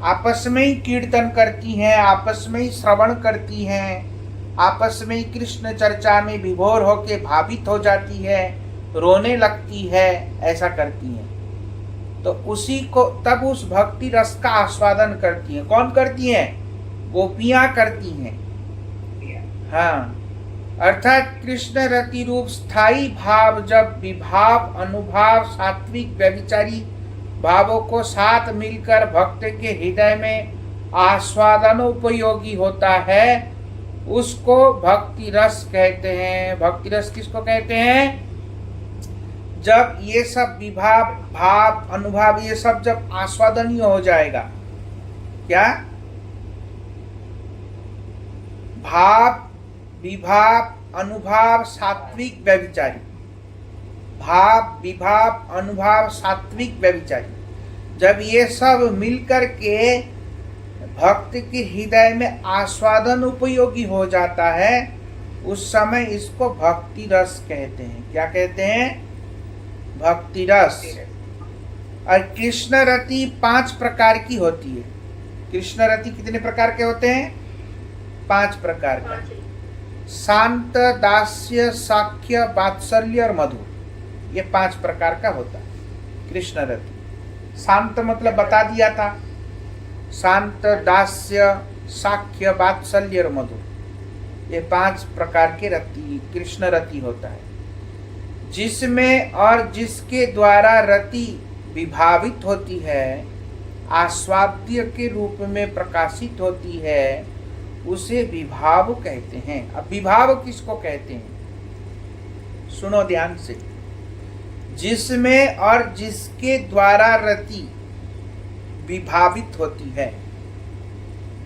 आपस में ही कीर्तन करती हैं, आपस में ही श्रवण करती हैं, आपस में ही कृष्ण चर्चा में विभोर होके भावित हो जाती है, रोने लगती है, ऐसा करती हैं। तो उसी को तब उस भक्ति रस का आस्वादन करती हैं। कौन करती हैं? गोपियां करती हैं। हाँ, अर्थात कृष्ण रति रूप स्थायी भाव जब विभाव अनुभाव सात्विक व्यभिचारी भावों को साथ मिलकर भक्त के हृदय में आस्वादन उपयोगी होता है उसको भक्ति रस कहते हैं। भक्ति रस किसको कहते हैं? जब ये सब विभाव भाव अनुभाव ये सब जब आस्वादनीय हो जाएगा। क्या? भाव विभाव अनुभाव सात्विक व्यभिचारी, भाव विभाव अनुभाव सात्विक व्यभिचारी, जब ये सब मिलकर के भक्त के हृदय में आस्वादन उपयोगी हो जाता है उस समय इसको भक्ति रस कहते हैं। क्या कहते हैं? भक्ति रस। और कृष्ण रति 5 प्रकार की होती है। कृष्ण रति कितने प्रकार के होते हैं? 5 प्रकार का। शांत, दास्य, साख्य, वात्सल्य और मधुर, ये 5 प्रकार का होता है कृष्ण रति। शांत मतलब बता दिया था, शांत, दास्य, साख्य, वात्सल्य और मधुर, ये 5 प्रकार के रति कृष्ण रति होता है। जिसमें और जिसके द्वारा रति विभावित होती है, आस्वाद्य के रूप में प्रकाशित होती है, उसे विभाव कहते हैं। अब विभाव किसको कहते हैं? सुनो ध्यान से। जिसमें और जिसके द्वारा रति विभावित होती है,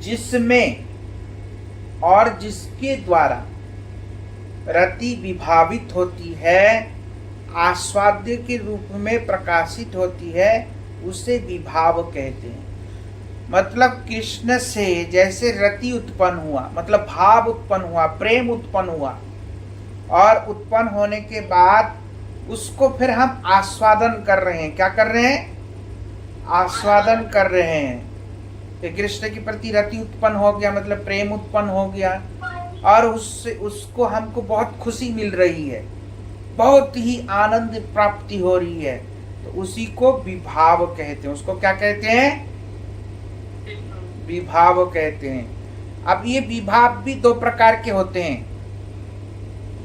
जिसमें और जिसके द्वारा रति विभावित होती है, आस्वाद्य के रूप में प्रकाशित होती है, उसे विभाव कहते हैं। मतलब कृष्ण से जैसे रति उत्पन्न हुआ, मतलब भाव उत्पन्न हुआ, प्रेम उत्पन्न हुआ, और उत्पन्न होने के बाद उसको फिर हम आस्वादन कर रहे हैं। क्या कर रहे हैं? आस्वादन कर रहे हैं। तो कृष्ण के प्रति रति उत्पन्न हो गया, मतलब प्रेम उत्पन्न हो गया, और उससे उसको हमको बहुत खुशी मिल रही है, बहुत ही आनंद प्राप्ति हो रही है, तो उसी को विभाव कहते हैं। उसको क्या कहते हैं? विभाव कहते हैं। अब ये विभाव भी दो प्रकार के होते हैं,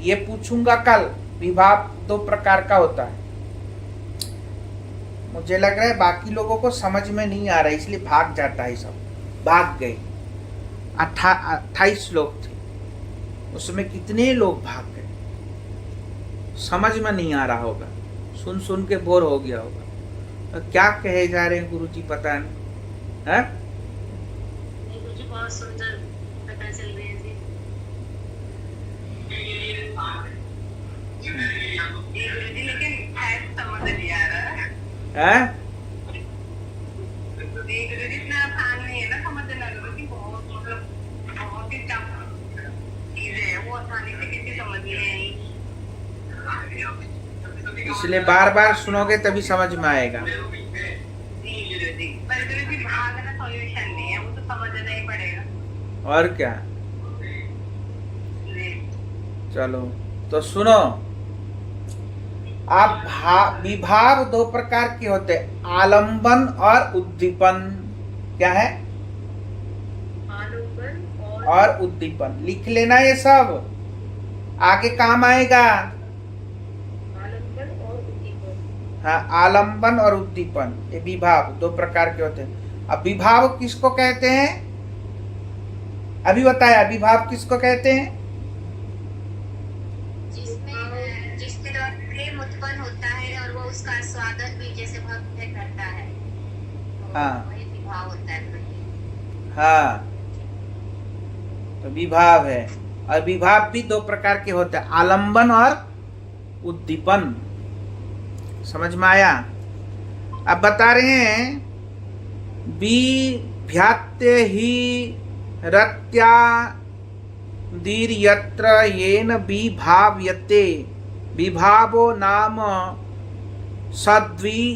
ये पूछूंगा कल। विभाव दो प्रकार का होता है। मुझे लग रहा है बाकी लोगों को समझ में नहीं आ रहा है, इसलिए भाग जाता है। सब भाग गए। 28 लोग थे, उसमें कितने लोग भाग गए? समझ में नहीं आ रहा होगा, सुन सुन के बोर हो गया होगा। तो क्या कहे जा रहे हैं गुरुजी पता नहीं है? मुझे बहुत सुंदर पता चल रही है जी। गुरुजी लेकिन समझ नहीं आ रहा है। गुरुजी इतना आसान नहीं है ना समझना। गुरुजी बहुत मतलब बहुत ही टफ चीजें है, वो आसानी से किसी समझ नहीं आई। इसलिए बार बार सुनोगे तभी समझ में आएगा। पर गुरुजी भागना सॉल्यूशन नहीं है, वो तो समझना ही पड़ेगा। और क्या? चलो तो सुनो। आप विभाव दो प्रकार के होते हैं, आलंबन और उद्दीपन। क्या है? आलंबन और उद्दीपन। लिख लेना ये सब, आगे काम आएगा। आलंबन और उद्दीपन। हाँ, आलंबन और उद्दीपन, ये विभाव दो प्रकार के होते हैं। अब विभाव किसको कहते हैं? अभी बताया, विभाव किसको कहते हैं? जिसके द्वारा प्रेम उत्पन्न होता है और वो उसका स्वादन भी जैसे भक्त करता है, तो हाँ। वही विभाव होता है। हाँ, तो विभाव है। और विभाव भी दो प्रकार के होते हैं, आलंबन और उद्दीपन। समझ में आया? अब बता रहे हैं, विभ्यात्य ही रत्या दीर्यत्र येन विभाव्यते विभावो नाम सद्विधालंबन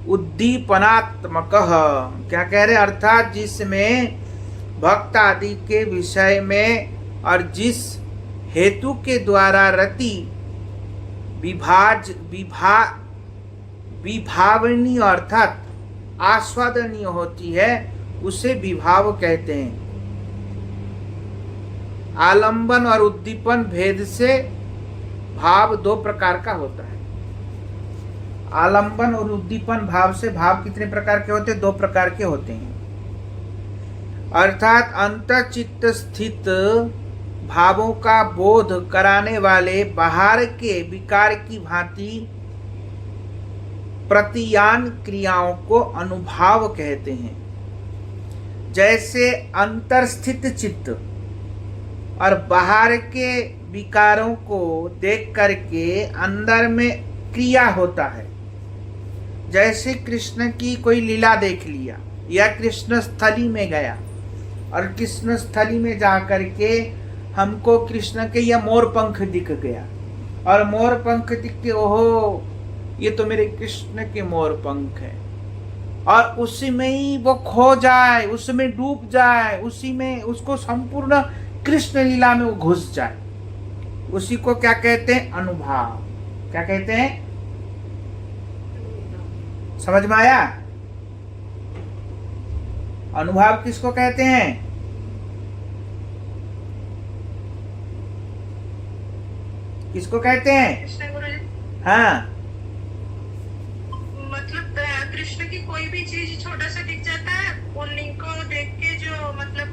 उद्दीपनात्मकः। क्या कह रहे? अर्थात जिसमें भक्त आदि के विषय में और जिस हेतु के द्वारा रति विभावनीय अर्थात आस्वादनीय होती है, उसे विभाव कहते हैं। आलंबन और उद्दीपन भेद से भाव दो प्रकार का होता है। आलंबन और उद्दीपन भाव से भाव कितने प्रकार के होते हैं? दो प्रकार के होते हैं। अर्थात अंतःचित्त स्थित भावों का बोध कराने वाले बाहर के विकार की भांति प्रतियान क्रियाओं को अनुभाव कहते हैं। जैसे अंतर्स्थित चित्त और बाहर के विकारों को देख करके अंदर में क्रिया होता है। जैसे कृष्ण की कोई लीला देख लिया, या कृष्ण स्थली में गया और कृष्ण स्थली में जा करके हमको कृष्ण के यह मोर पंख दिख गया, और मोर पंख दिख के ओहो ये तो मेरे कृष्ण के मोर पंख है, और उसी में ही वो खो जाए, उसमें डूब जाए, उसी में उसको संपूर्ण कृष्ण लीला में वो घुस जाए, उसी को क्या कहते हैं? अनुभाव। क्या कहते हैं? समझ में आया? अनुभाव किसको कहते हैं? किसको कहते हैं? कृष्ण गुरुजी। हाँ, कृष्ण की कोई भी चीज छोटा सा दिख जाता है, वो लिंक को देख के जो मतलब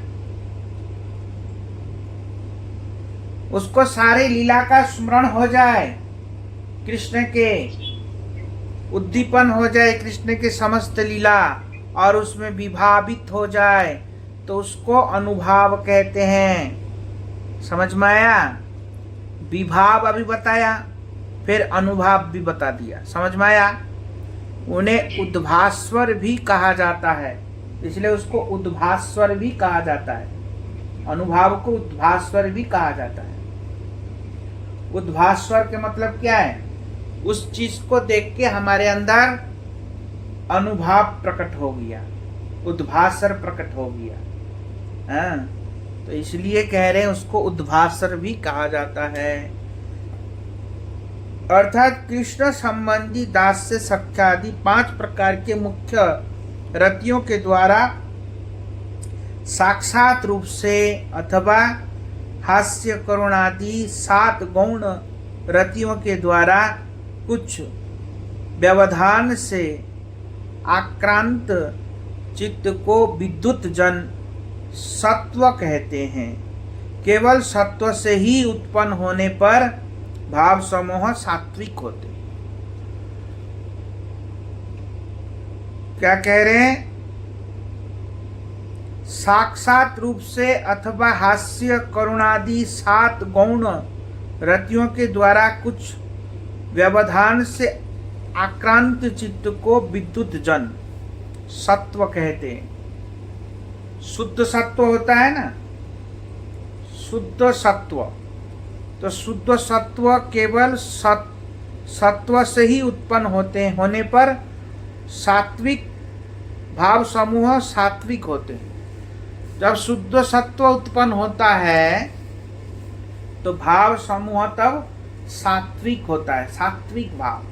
उसको सारे लीला का स्मरण हो जाए, कृष्ण के उद्दीपन हो जाए, कृष्ण के समस्त लीला, और उसमें विभावित हो जाए, तो उसको अनुभाव कहते हैं। समझ में आया? विभाव अभी बताया, फिर अनुभाव भी बता दिया। समझ में आया? उन्हें उद्भास्वर भी कहा जाता है, इसलिए उसको उद्भास्वर भी कहा जाता है। अनुभाव को उद्भास्वर भी कहा जाता है। उद्भास्वर के मतलब क्या है? उस चीज को देख के हमारे अंदर अनुभाव प्रकट हो गया, उद्भासर प्रकट हो गया। हाँ, तो इसलिए कह रहे हैं उसको उद्भासर भी कहा जाता है। अर्थात कृष्ण संबंधी दास्य सख्या आदि 5 प्रकार के मुख्य रतियों के द्वारा साक्षात रूप से अथवा हास्य करुणादि 7 गौण रतियों के द्वारा कुछ व्यवधान से आक्रांत चित्त को विद्युत जन सत्व कहते हैं। केवल सत्व से ही उत्पन्न होने पर भाव समूह सात्विक होते। क्या कह रहे हैं? साक्षात रूप से अथवा हास्य करुणादि 7 गौण रतियों के द्वारा कुछ व्यवधान से आक्रांत चित्त को विद्युत जन सत्व कहते हैं। शुद्ध सत्व होता है ना, शुद्ध सत्व, तो शुद्ध सत्व केवल सत्व से ही उत्पन्न होने पर सात्विक भाव समूह सात्विक होते हैं। जब शुद्ध सत्व उत्पन्न होता है तो भाव समूह तब सात्विक होता है। सात्विक भाव,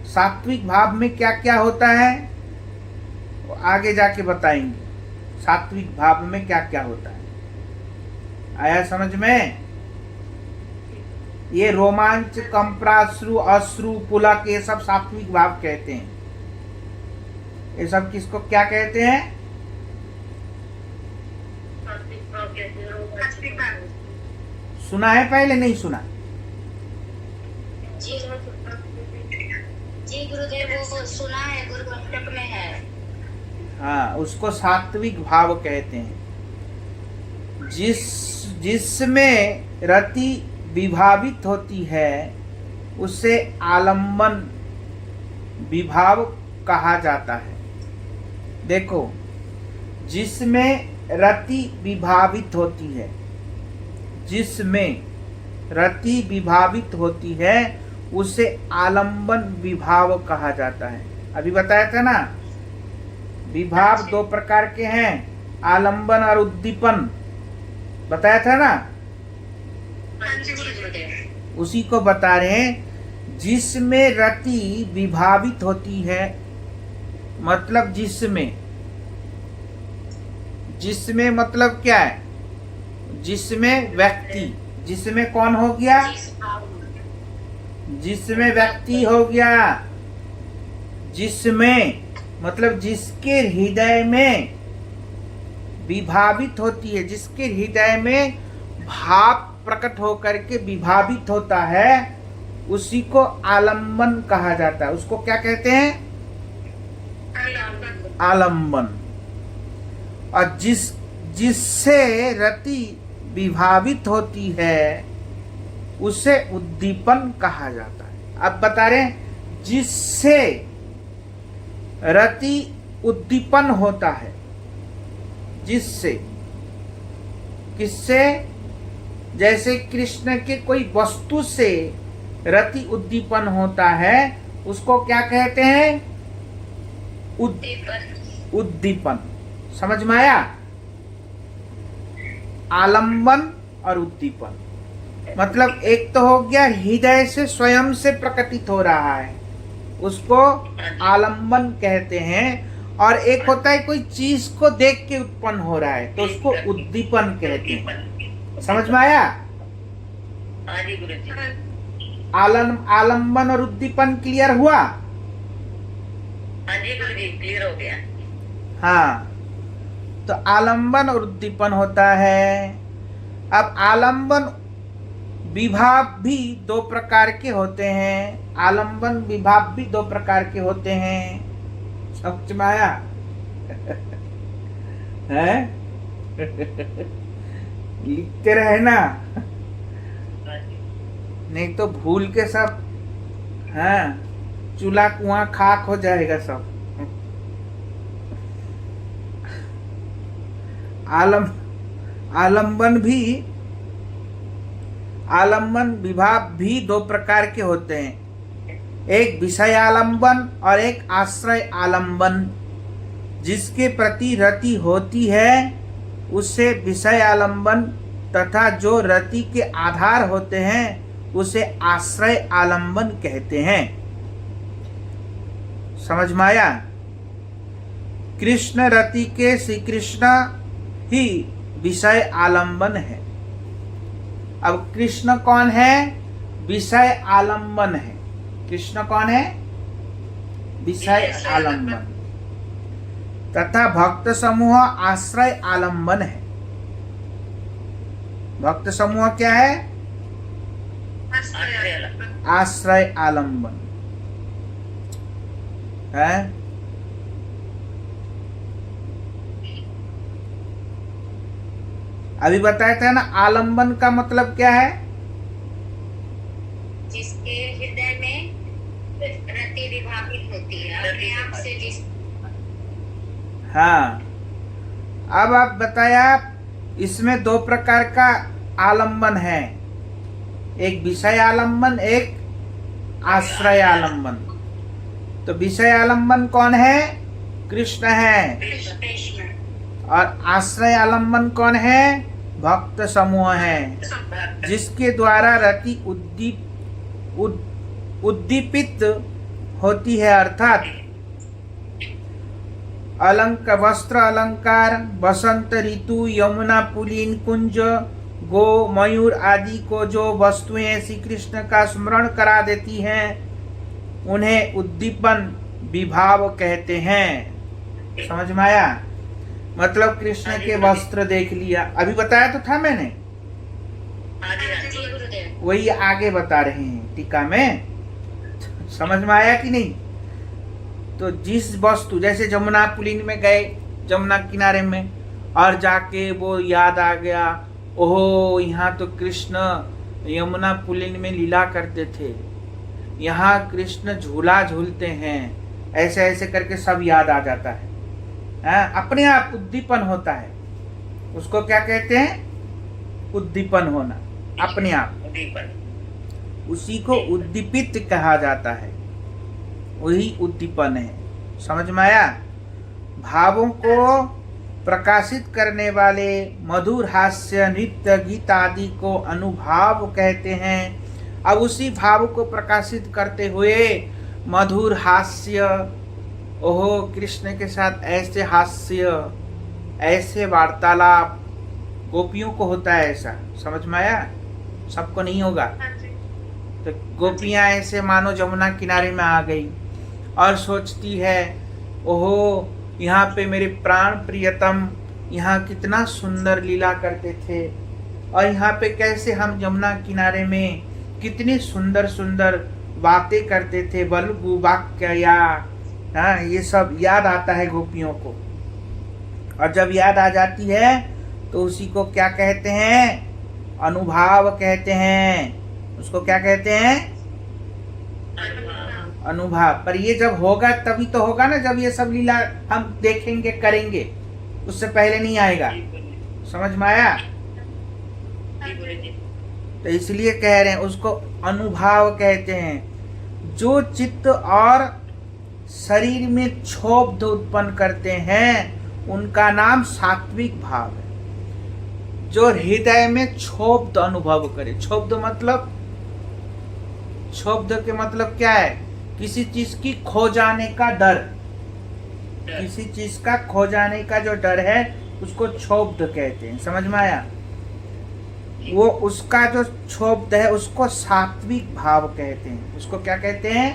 सात्विक भाव में क्या क्या होता है वो आगे जाके बताएंगे। सात्विक भाव में क्या क्या होता है, आया समझ में? ये रोमांच, कंप्राश्रु, अश्रु, पुलक, ये सब सात्विक भाव कहते हैं। ये सब किसको क्या कहते हैं? सुना है पहले? नहीं सुना? जी गुरुदेव, वो सुना है, गुरु ग्रंथ में है। हाँ, उसको सात्विक भाव कहते हैं। जिसमें रति विभावित होती है उसे आलम्बन विभाव कहा जाता है। देखो, जिसमें रति विभावित होती है, जिसमें रति विभावित होती है उसे आलम्बन विभाव कहा जाता है। अभी बताया था ना, विभाव 2 प्रकार के हैं, आलम्बन और उद्दीपन, बताया था ना। उसी को बता रहे हैं। जिसमें रति विभावित होती है मतलब जिसमें मतलब क्या है? जिसमें व्यक्ति, जिसमें कौन हो गया? जिसमें व्यक्ति हो गया। जिसमें मतलब जिसके हृदय में विभावित होती है, जिसके हृदय में भाव प्रकट होकर के विभावित होता है, उसी को आलम्बन कहा जाता है। उसको क्या कहते हैं? आलम्बन। और जिससे रति विभावित होती है उसे उद्दीपन कहा जाता है। अब बता रहे हैं, जिससे रति उद्दीपन होता है, जिससे, किससे? जैसे कृष्ण के कोई वस्तु से रति उद्दीपन होता है, उसको क्या कहते हैं? उद्दीपन। समझ में आया? आलम्बन और उद्दीपन मतलब एक तो हो गया हृदय से स्वयं से प्रकटित हो रहा है, उसको आलम्बन कहते हैं, और एक होता है कोई चीज को देख के उत्पन्न हो रहा है तो उसको उद्दीपन कहते हैं। समझ में आया? आलम्बन और उद्दीपन क्लियर हुआ? हाँ जी गुरु जी, क्लियर हो गया। हाँ, तो आलंबन और उद्दीपन होता है। अब आलंबन विभाव भी दो प्रकार के होते हैं। आलंबन विभाव भी दो प्रकार के होते हैं। समझ में आया? है? लिखते रहे ना, नहीं तो भूल के सब, हाँ, चूल्हा कुआं खाक हो जाएगा सब। आलंबन विभाव भी दो प्रकार के होते हैं। एक विषय आलंबन और एक आश्रय आलंबन। जिसके प्रति रति होती है उसे विषय आलंबन तथा जो रति के आधार होते हैं उसे आश्रय आलंबन कहते हैं। समझ में आया? कृष्ण रति के श्री कृष्ण ही विषय आलंबन है। अब कृष्ण कौन है? विषय आलंबन है। कृष्ण कौन है? विषय आलंबन। तथा भक्त समूह आश्रय आलंबन है। भक्त समूह क्या है? आश्रय आलंबन है। अभी बताया था ना, आलंबन का मतलब क्या है? जिसके हृदय में रति विभावित होती है अपने आप से, जिस हाँ, अब आप बताया इसमें दो प्रकार का आलंबन है, एक विषय आलंबन, एक आश्रय आलंबन। तो विषय आलंबन कौन है? कृष्ण है। कृष्ण और आश्रय आलंबन कौन है? भक्त समूह है, जिसके द्वारा रति उद्दीपित होती है। अर्थात वस्त्र अलंकार, बसंत ऋतु, यमुना पुलिन, कुंज, गो, मयूर आदि को जो वस्तुएं श्री कृष्ण का स्मरण करा देती हैं उन्हें उद्दीपन विभाव कहते हैं। समझ में आया? मतलब कृष्ण के वस्त्र देख लिया, अभी बताया तो था मैंने, वही आगे बता रहे हैं टीका में। समझ में आया कि नहीं? तो जिस वस्तु, जैसे जमुना पुलिन में गए, जमुना किनारे में, और जाके वो याद आ गया, ओहो यहाँ तो कृष्ण यमुना पुलिन में लीला करते थे, यहाँ कृष्ण झूला झूलते हैं, ऐसे ऐसे करके सब याद आ जाता है। अपने आप उद्दीपन होता है। उसको क्या कहते हैं? उद्दीपन होना, अपने आप। उसी को उद्दीपित कहा जाता है, वही उद्दीपन है। समझ में आया? भावों को प्रकाशित करने वाले मधुर हास्य, नृत्य, गीत आदि को अनुभाव कहते हैं। अब उसी भाव को प्रकाशित करते हुए मधुर हास्य, ओहो कृष्ण के साथ ऐसे हास्य, ऐसे वार्तालाप, गोपियों को होता है ऐसा। समझ में आया? सबको नहीं होगा। तो गोपियां ऐसे मानो जमुना किनारे में आ गई और सोचती है, ओहो यहाँ पे मेरे प्राण प्रियतम यहाँ कितना सुंदर लीला करते थे, और यहाँ पे कैसे हम जमुना किनारे में कितनी सुंदर सुंदर बातें करते थे, बलबु वाक्य या, हाँ, ये सब याद आता है गोपियों को। और जब याद आ जाती है तो उसी को क्या कहते हैं? अनुभाव कहते हैं। उसको क्या कहते हैं? अनुभाव। पर ये जब होगा तभी तो होगा ना, जब ये सब लीला हम देखेंगे, करेंगे, उससे पहले नहीं आएगा। समझ में आया? तो इसलिए कह रहे हैं उसको अनुभाव कहते हैं। जो चित्त और शरीर में क्षोभ उत्पन्न करते हैं उनका नाम सात्विक भाव है। जो हृदय में क्षोभ अनुभव करे, क्षोभ मतलब, क्षोभ के मतलब क्या है? किसी चीज की खो जाने का डर, किसी चीज का खो जाने का जो डर है उसको क्षोभ कहते हैं। समझ में आया? वो उसका जो क्षोभ है उसको सात्विक भाव कहते हैं। उसको क्या कहते हैं?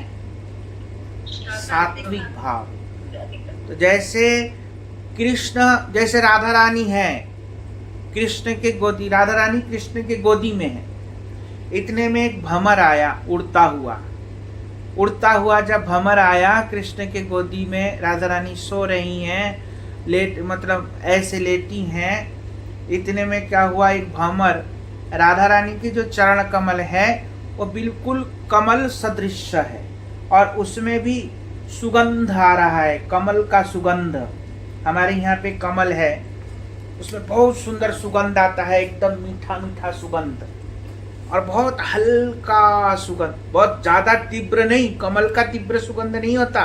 सात्विक भाव। तो जैसे कृष्ण, जैसे राधा रानी है, कृष्ण के गोदी, राधा रानी कृष्ण के गोदी में है। इतने में एक भंवर आया उड़ता हुआ जब भंवर आया कृष्ण के गोदी में, राधा रानी सो रही हैं, लेट मतलब ऐसे लेटी हैं। इतने में क्या हुआ, एक भंवर, राधा रानी की जो चरण कमल है वो बिल्कुल कमल सदृश है और उसमें भी सुगंध आ रहा है, कमल का सुगंध। हमारे यहाँ पे कमल है, उसमें बहुत सुंदर सुगंध आता है, एकदम मीठा मीठा सुगंध और बहुत हल्का सुगंध, बहुत ज्यादा तीव्र नहीं, कमल का तीव्र सुगंध नहीं होता,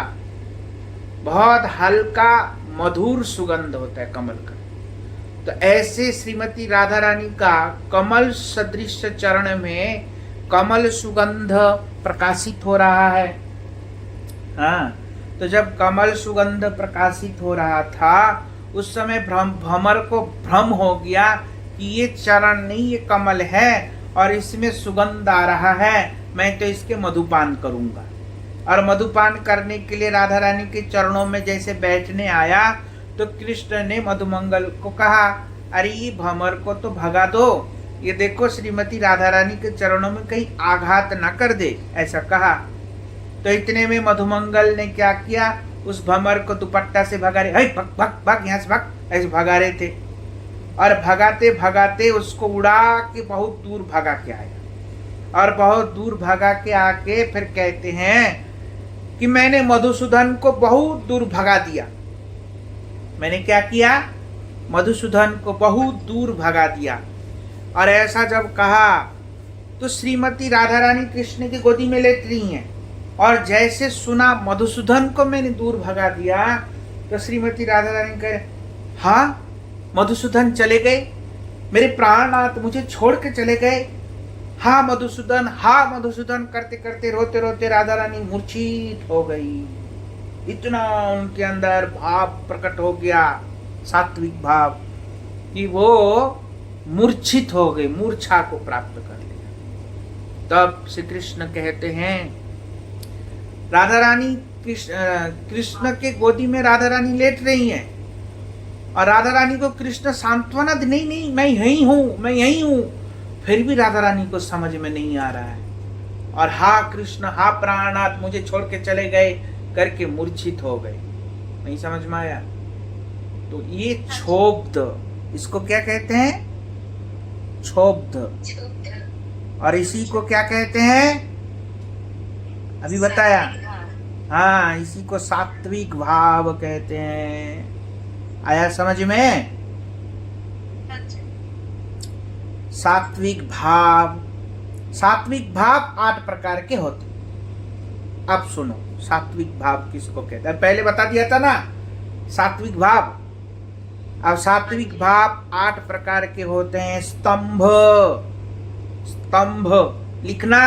बहुत हल्का मधुर सुगंध होता है कमल का। तो ऐसे श्रीमती राधा रानी का कमल सदृश चरण में कमल सुगंध प्रकाशित हो रहा है। हाँ, तो जब कमल सुगंध प्रकाशित हो रहा था उस समय भ्रमर को भ्रम हो गया कि ये चरण नहीं, ये कमल है और इसमें सुगंध आ रहा है, मैं तो इसके मधुपान करूंगा। और मधुपान करने के लिए राधा रानी के चरणों में जैसे बैठने आया तो कृष्ण ने मधुमंगल को कहा, अरे ये भंवर को तो भगा दो, ये देखो श्रीमती राधा रानी के चरणों में कहीं आघात न कर दे, ऐसा कहा। तो इतने में मधुमंगल ने क्या किया, उस भंवर को दुपट्टा से भगा रहे, भग भग भग यहाँ से भग, ऐसे भगा रहे थे और भगाते भगाते उसको उड़ा के बहुत दूर भगा के आया। और बहुत दूर भगा के आके फिर कहते हैं कि मैंने मधुसूदन को बहुत दूर भगा दिया। मैंने क्या किया, मधुसूदन को बहुत दूर भगा दिया। और ऐसा जब कहा तो श्रीमती राधा रानी कृष्ण की गोदी में लेट रही हैं और जैसे सुना मधुसूदन को मैंने दूर भगा दिया तो श्रीमती राधा रानी कहे, हाँ मधुसूदन चले गए, मेरे प्राणनाथ मुझे छोड़ के चले गए, हाँ मधुसूदन, हाँ मधुसूदन करते करते रोते रोते राधा रानी मूर्छित हो गई। इतना उनके अंदर भाव प्रकट हो गया, सात्विक भाव, कि वो मूर्छित हो गई, मूर्छा को प्राप्त कर लिया। तब श्री कृष्ण कहते हैं, राधा रानी कृष्ण के गोदी में राधा रानी लेट रही हैं और राधा रानी को कृष्ण सांत्वना, नहीं नहीं मैं यही हूं, मैं यही हूं, फिर भी राधा रानी को समझ में नहीं आ रहा है और हा कृष्ण, हा प्राणनाथ मुझे छोड़ के चले गए करके मूर्छित हो गए। नहीं समझ में आया? तो ये क्षोब्ध, इसको क्या कहते हैं, क्षोब्ध। और इसी को क्या कहते हैं, अभी बताया, हाँ इसी को सात्विक भाव कहते हैं। आया समझ में? सात्विक भाव, सात्विक भाव 8 प्रकार के होते। अब सुनो सात्विक भाव किसको कहते हैं, पहले बता दिया था ना सात्विक भाव। अब सात्विक भाव 8 प्रकार के होते हैं। स्तंभ, स्तंभ लिखना,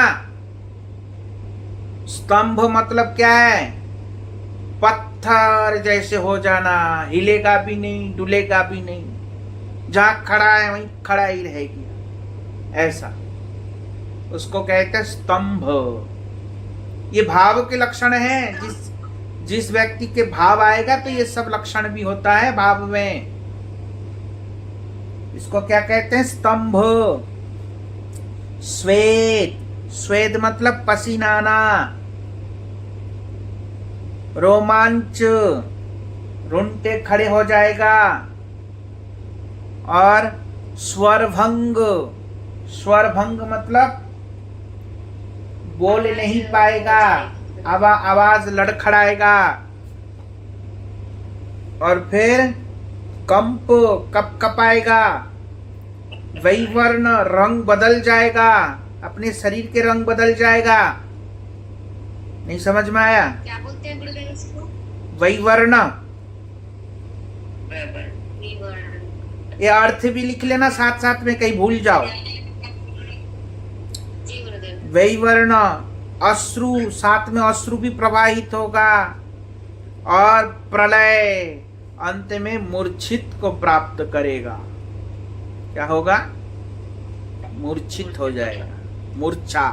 स्तंभ मतलब क्या है, पत्थर जैसे हो जाना, हिलेगा भी नहीं डुलेगा भी नहीं, जहां खड़ा है वहीं खड़ा ही रहेगी, ऐसा उसको कहते हैं स्तंभ। ये भाव के लक्षण हैं, जिस व्यक्ति के भाव आएगा तो ये सब लक्षण भी होता है भाव में। इसको क्या कहते हैं, स्तंभ। श्वेत, श्वेत मतलब पसीनाना, रोमांच, रोंगटे खड़े हो जाएगा। और स्वरभंग, स्वरभंग मतलब बोल नहीं पाएगा, आवाज लड़खड़ाएगा। और फिर कंप, कप कपाएगा। वैवर्ण, रंग बदल जाएगा, अपने शरीर के रंग बदल जाएगा। नहीं समझ में आया? क्या बोलते हैं गुरुदेव इसको? वैवर्ण। विवरण। ये अर्थ भी लिख लेना साथ साथ में, कहीं भूल जाओ। जी गुरुदेव। वैवर्ण, अश्रु, साथ में अश्रु भी प्रवाहित होगा। और प्रलय, अंत में मूर्छित को प्राप्त करेगा। क्या होगा? मूर्छित हो जाएगा। मूर्छा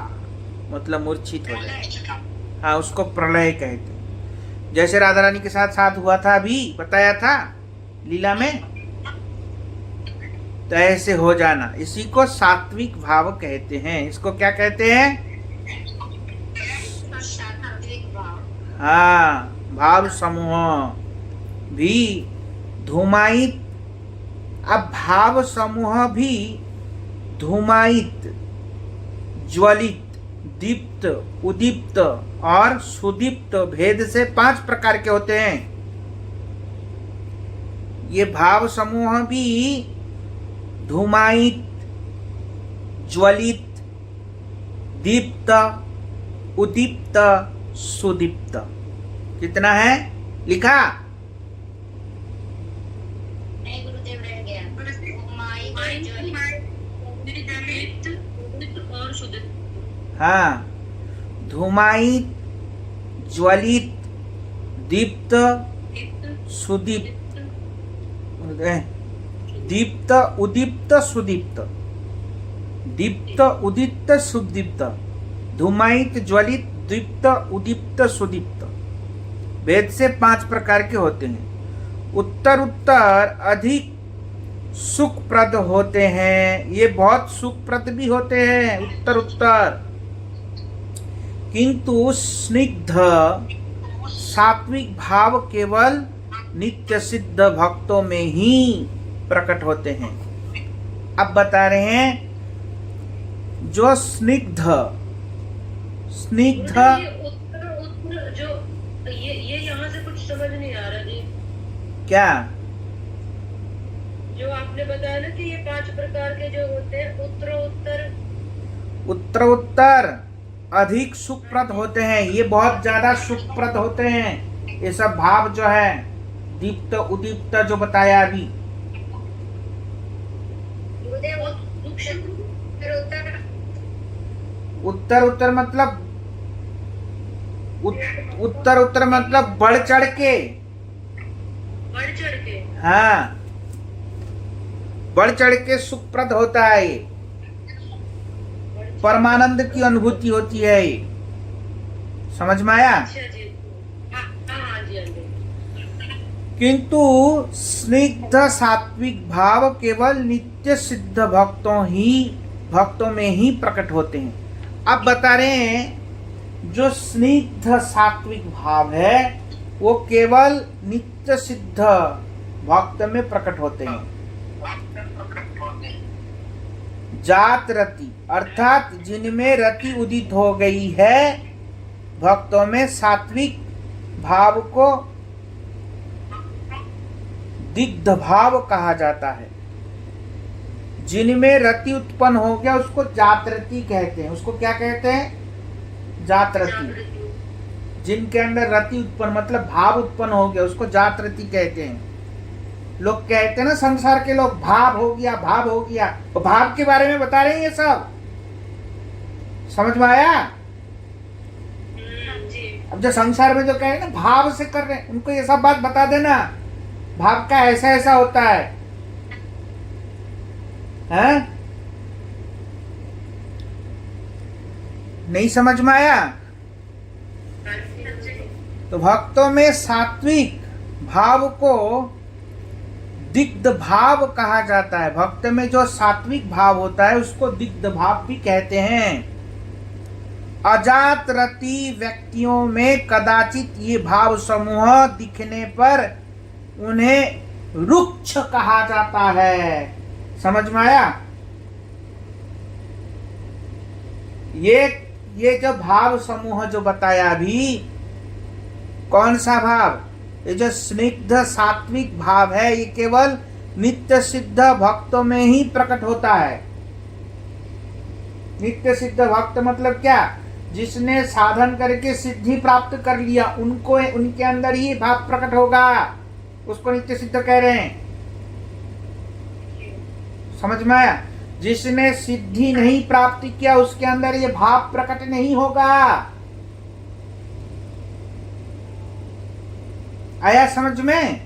मतलब मूर्छित हो जाएगा, हाँ उसको प्रलय कहते हैं। जैसे राधा रानी के साथ साथ हुआ था, अभी बताया था लीला में, तो ऐसे हो जाना, इसी को सात्विक भाव कहते हैं। इसको क्या कहते हैं? सात्विक भाव। हाँ, भाव समूह भी धूमायित। अब भाव समूह भी धूमायित, ज्वलित, दीप्त, उदीप्त और सुदीप्त भेद से 5 प्रकार के होते हैं। ये भाव समूह भी धूमायित, ज्वलित, दीप्त, उदीप्त, सुदीप्त। कितना है लिखा? नहीं गुरुदेव, रह गया। और शुद्ध। हाँ, धूमायित, ज्वलित, दीप्त, सुदीप्त, दीप्त, उदीप्त, सुदीप्त, दीप्त, उदीप्त, सुदीप्त, धूमायित, ज्वलित, दीप्त, उदीप्त, सुदीप्त भेद से 5 प्रकार के होते हैं। उत्तर उत्तर अधिक सुखप्रद होते हैं। ये बहुत सुखप्रद भी होते हैं उत्तर उत्तर, किंतु स्निग्ध सात्विक भाव केवल नित्य सिद्ध भक्तों में ही प्रकट होते हैं। अब बता रहे हैं जो स्निग्ध स्निग्ध उत्तर उत्तर जो ये यहाँ से कुछ समझ नहीं आ रहा जी। क्या? जो आपने बताया ना कि ये 5 प्रकार के जो होते हैं, उत्तर उत्तर उत्तर अधिक सुखप्रद होते हैं। ये बहुत ज्यादा सुखप्रद होते हैं ये सब भाव जो है, दीप्त उदीप्त जो बताया अभी। गुरुदेव फिर उत्तर उत्तर मतलब उत्तर उत्तर मतलब बढ़ चढ़ के। बढ़ चढ़ के। हाँ, बढ़ चढ़ के सुखप्रद होता है ये, परमानंद की अनुभूति होती है ये। समझ में आया? अच्छा जी। हाँ जी, हाँ जी। किंतु स्निग्ध सात्विक भाव केवल नित्य सिद्ध भक्तों में ही प्रकट होते हैं। अब बता रहे हैं जो स्निग्ध सात्विक भाव है वो केवल नित्य सिद्ध भक्त में प्रकट होते हैं। जात रति अर्थात जिनमें रति उदित हो गई है, भक्तों में सात्विक भाव को दिग्ध भाव कहा जाता है। जिनमें रति उत्पन्न हो गया उसको जातरति कहते हैं। उसको क्या कहते हैं? जातरति। जिनके अंदर रति उत्पन्न मतलब भाव उत्पन्न हो गया उसको जातरति कहते हैं। लोग कहते हैं ना, संसार के लोग, भाव हो गया भाव हो गया, तो भाव के बारे में बता रहे हैं ये सब। समझ में आया? अब जो संसार में जो कह रहे हैं ना भाव से कर रहे हैं, उनको ये सब बात बता देना, भाव का ऐसा ऐसा होता है, हैं? नहीं समझ में आया? तो भक्तों में सात्विक भाव को दिग्ध भाव कहा जाता है। भक्त में जो सात्विक भाव होता है उसको दिग्ध भाव भी कहते हैं। अजात रति व्यक्तियों में कदाचित ये भाव समूह दिखने पर उन्हें रुक्ष कहा जाता है। समझ में आया? ये जो भाव समूह जो बताया अभी, कौन सा भाव? ये जो स्निग्ध सात्विक भाव है ये केवल नित्य सिद्ध भक्तों में ही प्रकट होता है। नित्य सिद्ध भक्त मतलब क्या? जिसने साधन करके सिद्धि प्राप्त कर लिया, उनको उनके अंदर ही भाव प्रकट होगा, उसको नित्य सिद्ध कह रहे हैं। समझ में आया? जिसने सिद्धि नहीं प्राप्त किया उसके अंदर ये भाव प्रकट नहीं होगा। आया समझ में?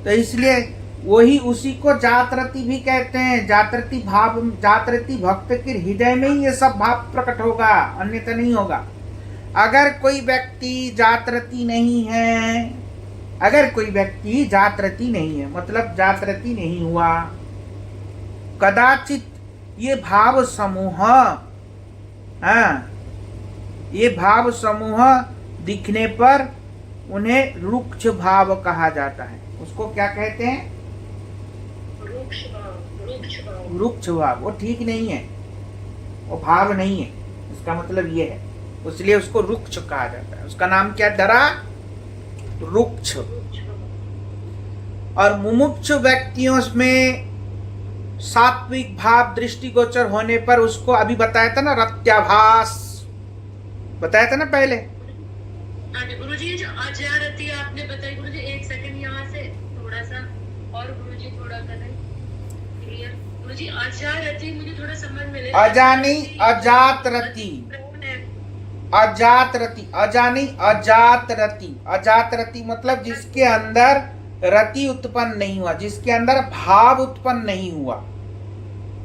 तो इसलिए वही उसी को जातरति भी कहते हैं। जातरति भाव, जातरति भक्त के हृदय में ही ये सब भाव प्रकट होगा, अन्यथा नहीं होगा। अगर कोई व्यक्ति जातरती नहीं है, अगर कोई व्यक्ति जातरती नहीं है, मतलब जातरती नहीं हुआ, कदाचित ये भाव समूह, हाँ, ये भाव समूह दिखने पर उन्हें रुक्ष भाव कहा जाता है। उसको क्या कहते हैं? रुक्ष भाव। वो ठीक नहीं है, वो भाव नहीं है, इसका मतलब ये है, इसलिए उसको रुक्ष कहा जाता है। उसका नाम क्या धरा? रुक्ष। और मुमुक्षु व्यक्तियों में सात्विक भाव दृष्टिगोचर होने पर उसको अभी बताया था ना, रत्याभास बताया था ना पहले। गुरुजी जो अजारती आपने बताई गुरुजी, एक सेकंड यहाँ से थोड़ा सा और गुरुजी थोड़ा करें क्लियर। गुरुजी अजारती मुझे थोड़ा समझ में अजानी अजात रति, अजात रति, अजानी अजात रति। अजात रति मतलब जिसके अंदर रति उत्पन्न नहीं हुआ, जिसके अंदर भाव उत्पन्न नहीं हुआ,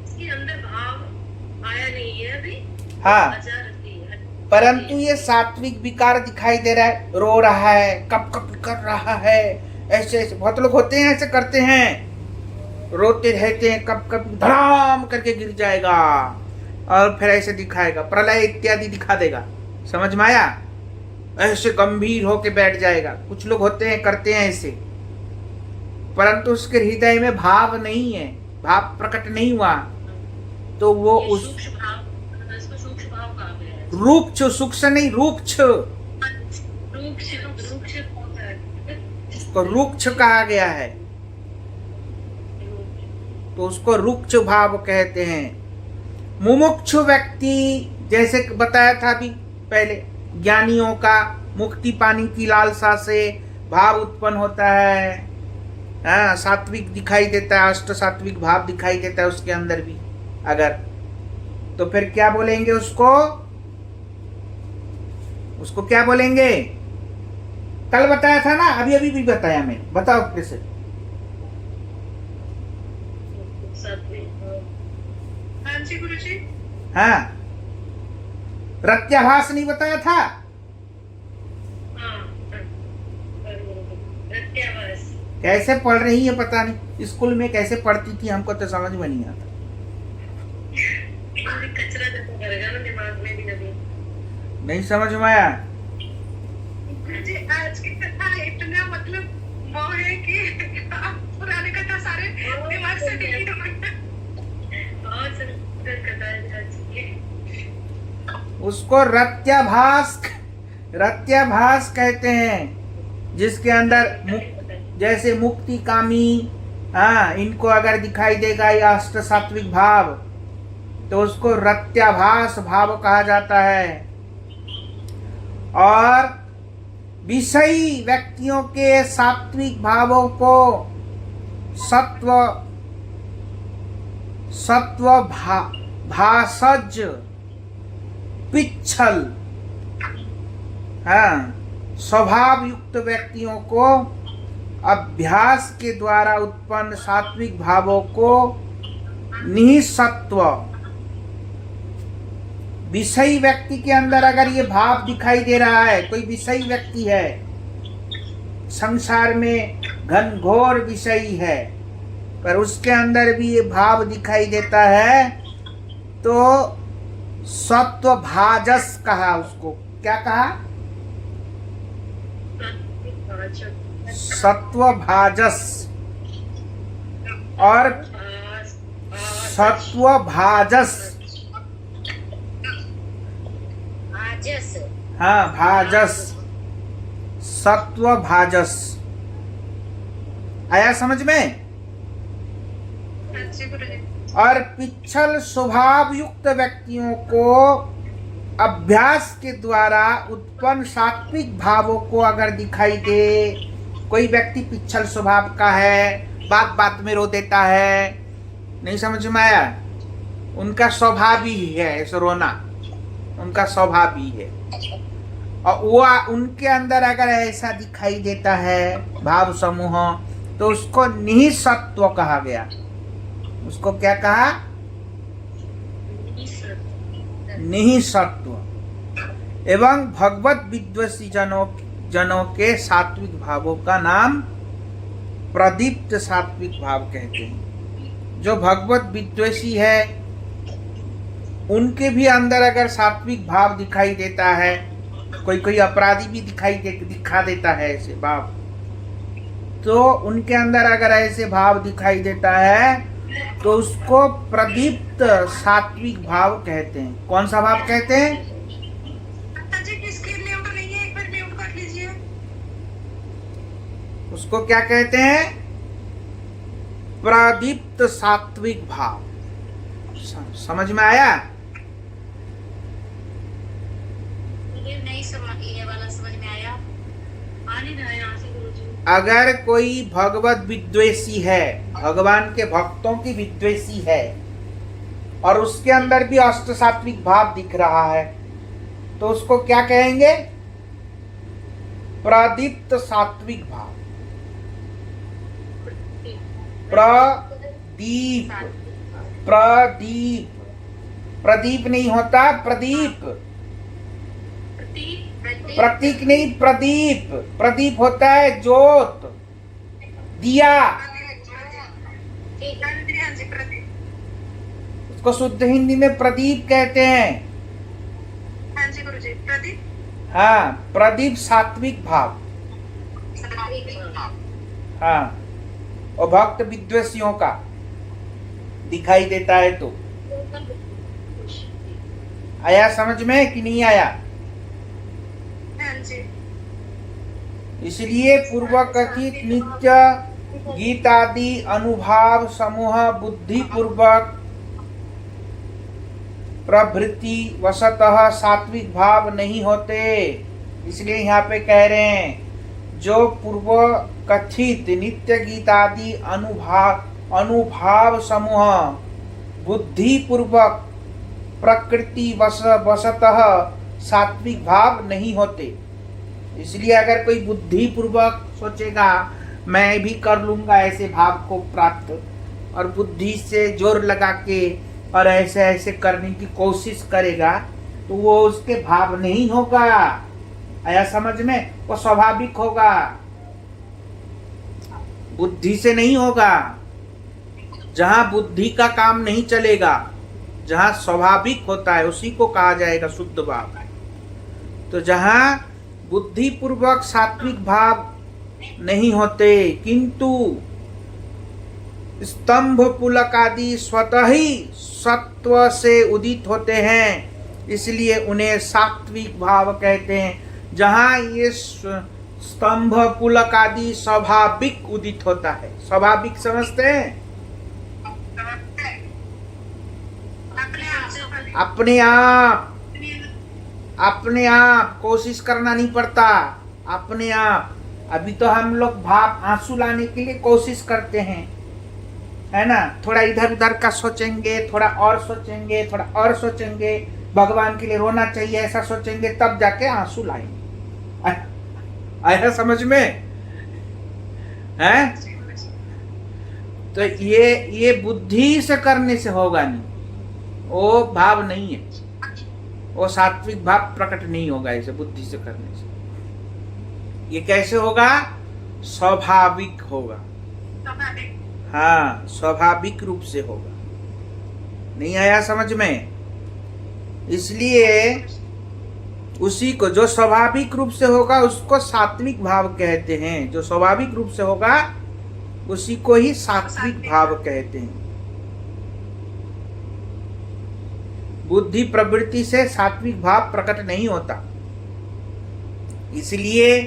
इसके अंदर भाव आया नहीं है अभी। हाँ, अजारती परंतु ये सात्विक विकार दिखाई दे रहा है, रो रहा है, कप कप कर रहा है, ऐसे ऐसे बहुत लोग होते हैं, ऐसे करते हैं, रोते रहते हैं, कप कप धड़ाम करके गिर जाएगा और फिर ऐसे दिखाएगा, प्रलय इत्यादि दिखा देगा। समझ में आया? ऐसे गंभीर होके बैठ जाएगा। कुछ लोग होते हैं, करते हैं ऐसे, परंतु उसके हृदय में भाव नहीं है, भाव प्रकट नहीं हुआ, तो वो उस रूक्ष, सूक्ष्म नहीं, रूक्ष, उसको रूक्ष कहा गया है, तो उसको रूक्ष भाव कहते हैं। मुमुक्षु व्यक्ति, जैसे बताया था अभी पहले, ज्ञानियों का मुक्ति पाने की लालसा से भाव उत्पन्न होता है, हाँ, सात्विक दिखाई देता है, अष्ट सात्विक भाव दिखाई देता है उसके अंदर भी अगर, तो फिर क्या बोलेंगे उसको? उसको क्या बोलेंगे? कल बताया था ना, अभी अभी भी बताया मैंने, बताओ कैसे? हाँ जी गुरुजी। हाँ, रत्याभास नहीं बताया था? कैसे पढ़ रही है पता नहीं, स्कूल में कैसे पढ़ती थी हमको तो समझ में नहीं आता। कचरा दिमाग में भी नहीं समझ में आया? गुरुजी आज की कथा इतना मतलब वो है कि पुराने कथा सारे दिमाग से डिलीट हो गए। बहुत सुंदर कथा है आज की। उसको रत्याभास, रत्याभास कहते हैं, जिसके अंदर जैसे मुक्ति कामी, हाँ, इनको अगर दिखाई देगा या अष्ट सात्विक भाव, तो उसको रत्याभास भाव कहा जाता है। और विषयी व्यक्तियों के सात्विक भावों को सत्व भासज पिच्छल, हाँ, स्वभाव युक्त व्यक्तियों को अभ्यास के द्वारा उत्पन्न सात्विक भावों को निःसत्व, विषयी व्यक्ति के अंदर अगर ये भाव दिखाई दे रहा है, कोई विषयी व्यक्ति है, संसार में घनघोर विषयी है, पर उसके अंदर भी ये भाव दिखाई देता है, तो सत्व भाजस कहा उसको। क्या कहा? सत्व भाजस। और सत्व भाजस, हाँ, भाजस, सत्व भाजस। आया समझ में? और पिछल स्वभाव युक्त व्यक्तियों को अभ्यास के द्वारा उत्पन्न सात्विक भावों को अगर दिखाई दे, कोई व्यक्ति पिछल स्वभाव का है, बात बात में रो देता है, नहीं समझ में आया? उनका स्वभाव ही है ऐसे रोना, उनका स्वभाव ही है, और वो उनके अंदर अगर ऐसा दिखाई देता है भाव समूह, तो उसको निःसत्व कहा गया। उसको क्या कहा? निःसत्व। एवं भगवत विद्वेषी जनों के सात्विक भावों का नाम प्रदीप्त सात्विक भाव कहते हैं। जो भगवत विद्वेषी है उनके भी अंदर अगर सात्विक भाव दिखाई देता है, कोई कोई अपराधी भी दिखा देता है ऐसे भाव, तो उनके अंदर अगर ऐसे भाव दिखाई देता है तो उसको प्रदीप्त सात्विक भाव कहते हैं। कौन सा भाव कहते हैं? जी किसके म्यूट नहीं है, एक बार म्यूट कर लीजिए। उसको क्या कहते हैं? प्रदीप्त सात्विक भाव। समझ में आया? ये नहीं समझ, ये वाला समझ में आया? आ नहीं रहा है यहाँ से गुरुजी। अगर कोई भगवत विद्वेषी है, भगवान के भक्तों की विद्वेषी है, और उसके अंदर भी अष्ट सात्विक भाव दिख रहा है, तो उसको क्या कहेंगे? प्रदीप्त सात्विक भाव। प्रदीप, प्रदीप, प्रदीप नहीं होता, प्रदीप, प्रतीक नहीं, प्रदीप। प्रदीप होता है ज्योत, दिया। ठीक है। हाँ जी प्रदीप। उसको शुद्ध हिंदी में प्रदीप कहते हैं। हाँ जी गुरुजी प्रदीप। हाँ, प्रदीप सात्विक भाव। हाँ, और भक्त विद्वेषियों का दिखाई देता है। तो आया समझ में कि नहीं आया? हाँ जी। इसलिए पूर्व कथित नित्य गीतादि अनुभाव समूह बुद्धि पूर्वक प्रवृत्ति वशतः सात्विक भाव नहीं होते। इसलिए यहाँ पे कह रहे हैं जो पूर्व कथित नित्य गीतादि अनुभाव समूह बुद्धि पूर्वक प्रकृति वशतः सात्विक भाव नहीं होते। इसलिए अगर कोई बुद्धि पूर्वक सोचेगा मैं भी कर लूंगा ऐसे भाव को प्राप्त, और बुद्धि से जोर लगा के और ऐसे ऐसे करने की कोशिश करेगा, तो वो उसके भाव नहीं होगा। आया समझ में? वो स्वाभाविक होगा, बुद्धि से नहीं होगा। जहां बुद्धि का काम नहीं चलेगा, जहां स्वाभाविक होता है, उसी को कहा जाएगा शुद्ध भाव। तो जहां बुद्धि पूर्वक सात्विक भाव नहीं होते, किंतु स्तंभ पुलक आदि स्वतः ही सत्व से उदित होते हैं, इसलिए उन्हें सात्विक भाव कहते हैं। जहां ये स्तंभ पुलक आदि स्वाभाविक उदित होता है। स्वाभाविक समझते हैं? अपने आप, अपने आप, कोशिश करना नहीं पड़ता, अपने आप। अभी तो हम लोग भाव आंसू लाने के लिए कोशिश करते हैं, है ना? थोड़ा इधर उधर का सोचेंगे, थोड़ा और सोचेंगे, थोड़ा और सोचेंगे, भगवान के लिए रोना चाहिए ऐसा सोचेंगे, तब जाके आंसू लाएंगे। आया समझ में? है? तो ये बुद्धि से करने से होगा नहीं, वो भाव नहीं है, वो सात्विक भाव प्रकट नहीं होगा ऐसे बुद्धि से करने से। ये कैसे होगा? स्वाभाविक होगा। हाँ, स्वाभाविक रूप से होगा। नहीं आया समझ में? इसलिए उसी को जो स्वाभाविक रूप से होगा उसको सात्विक भाव कहते हैं। जो स्वाभाविक रूप से होगा उसी को ही सात्विक भाव कहते हैं। बुद्धि प्रवृत्ति से सात्विक भाव प्रकट नहीं होता। इसलिए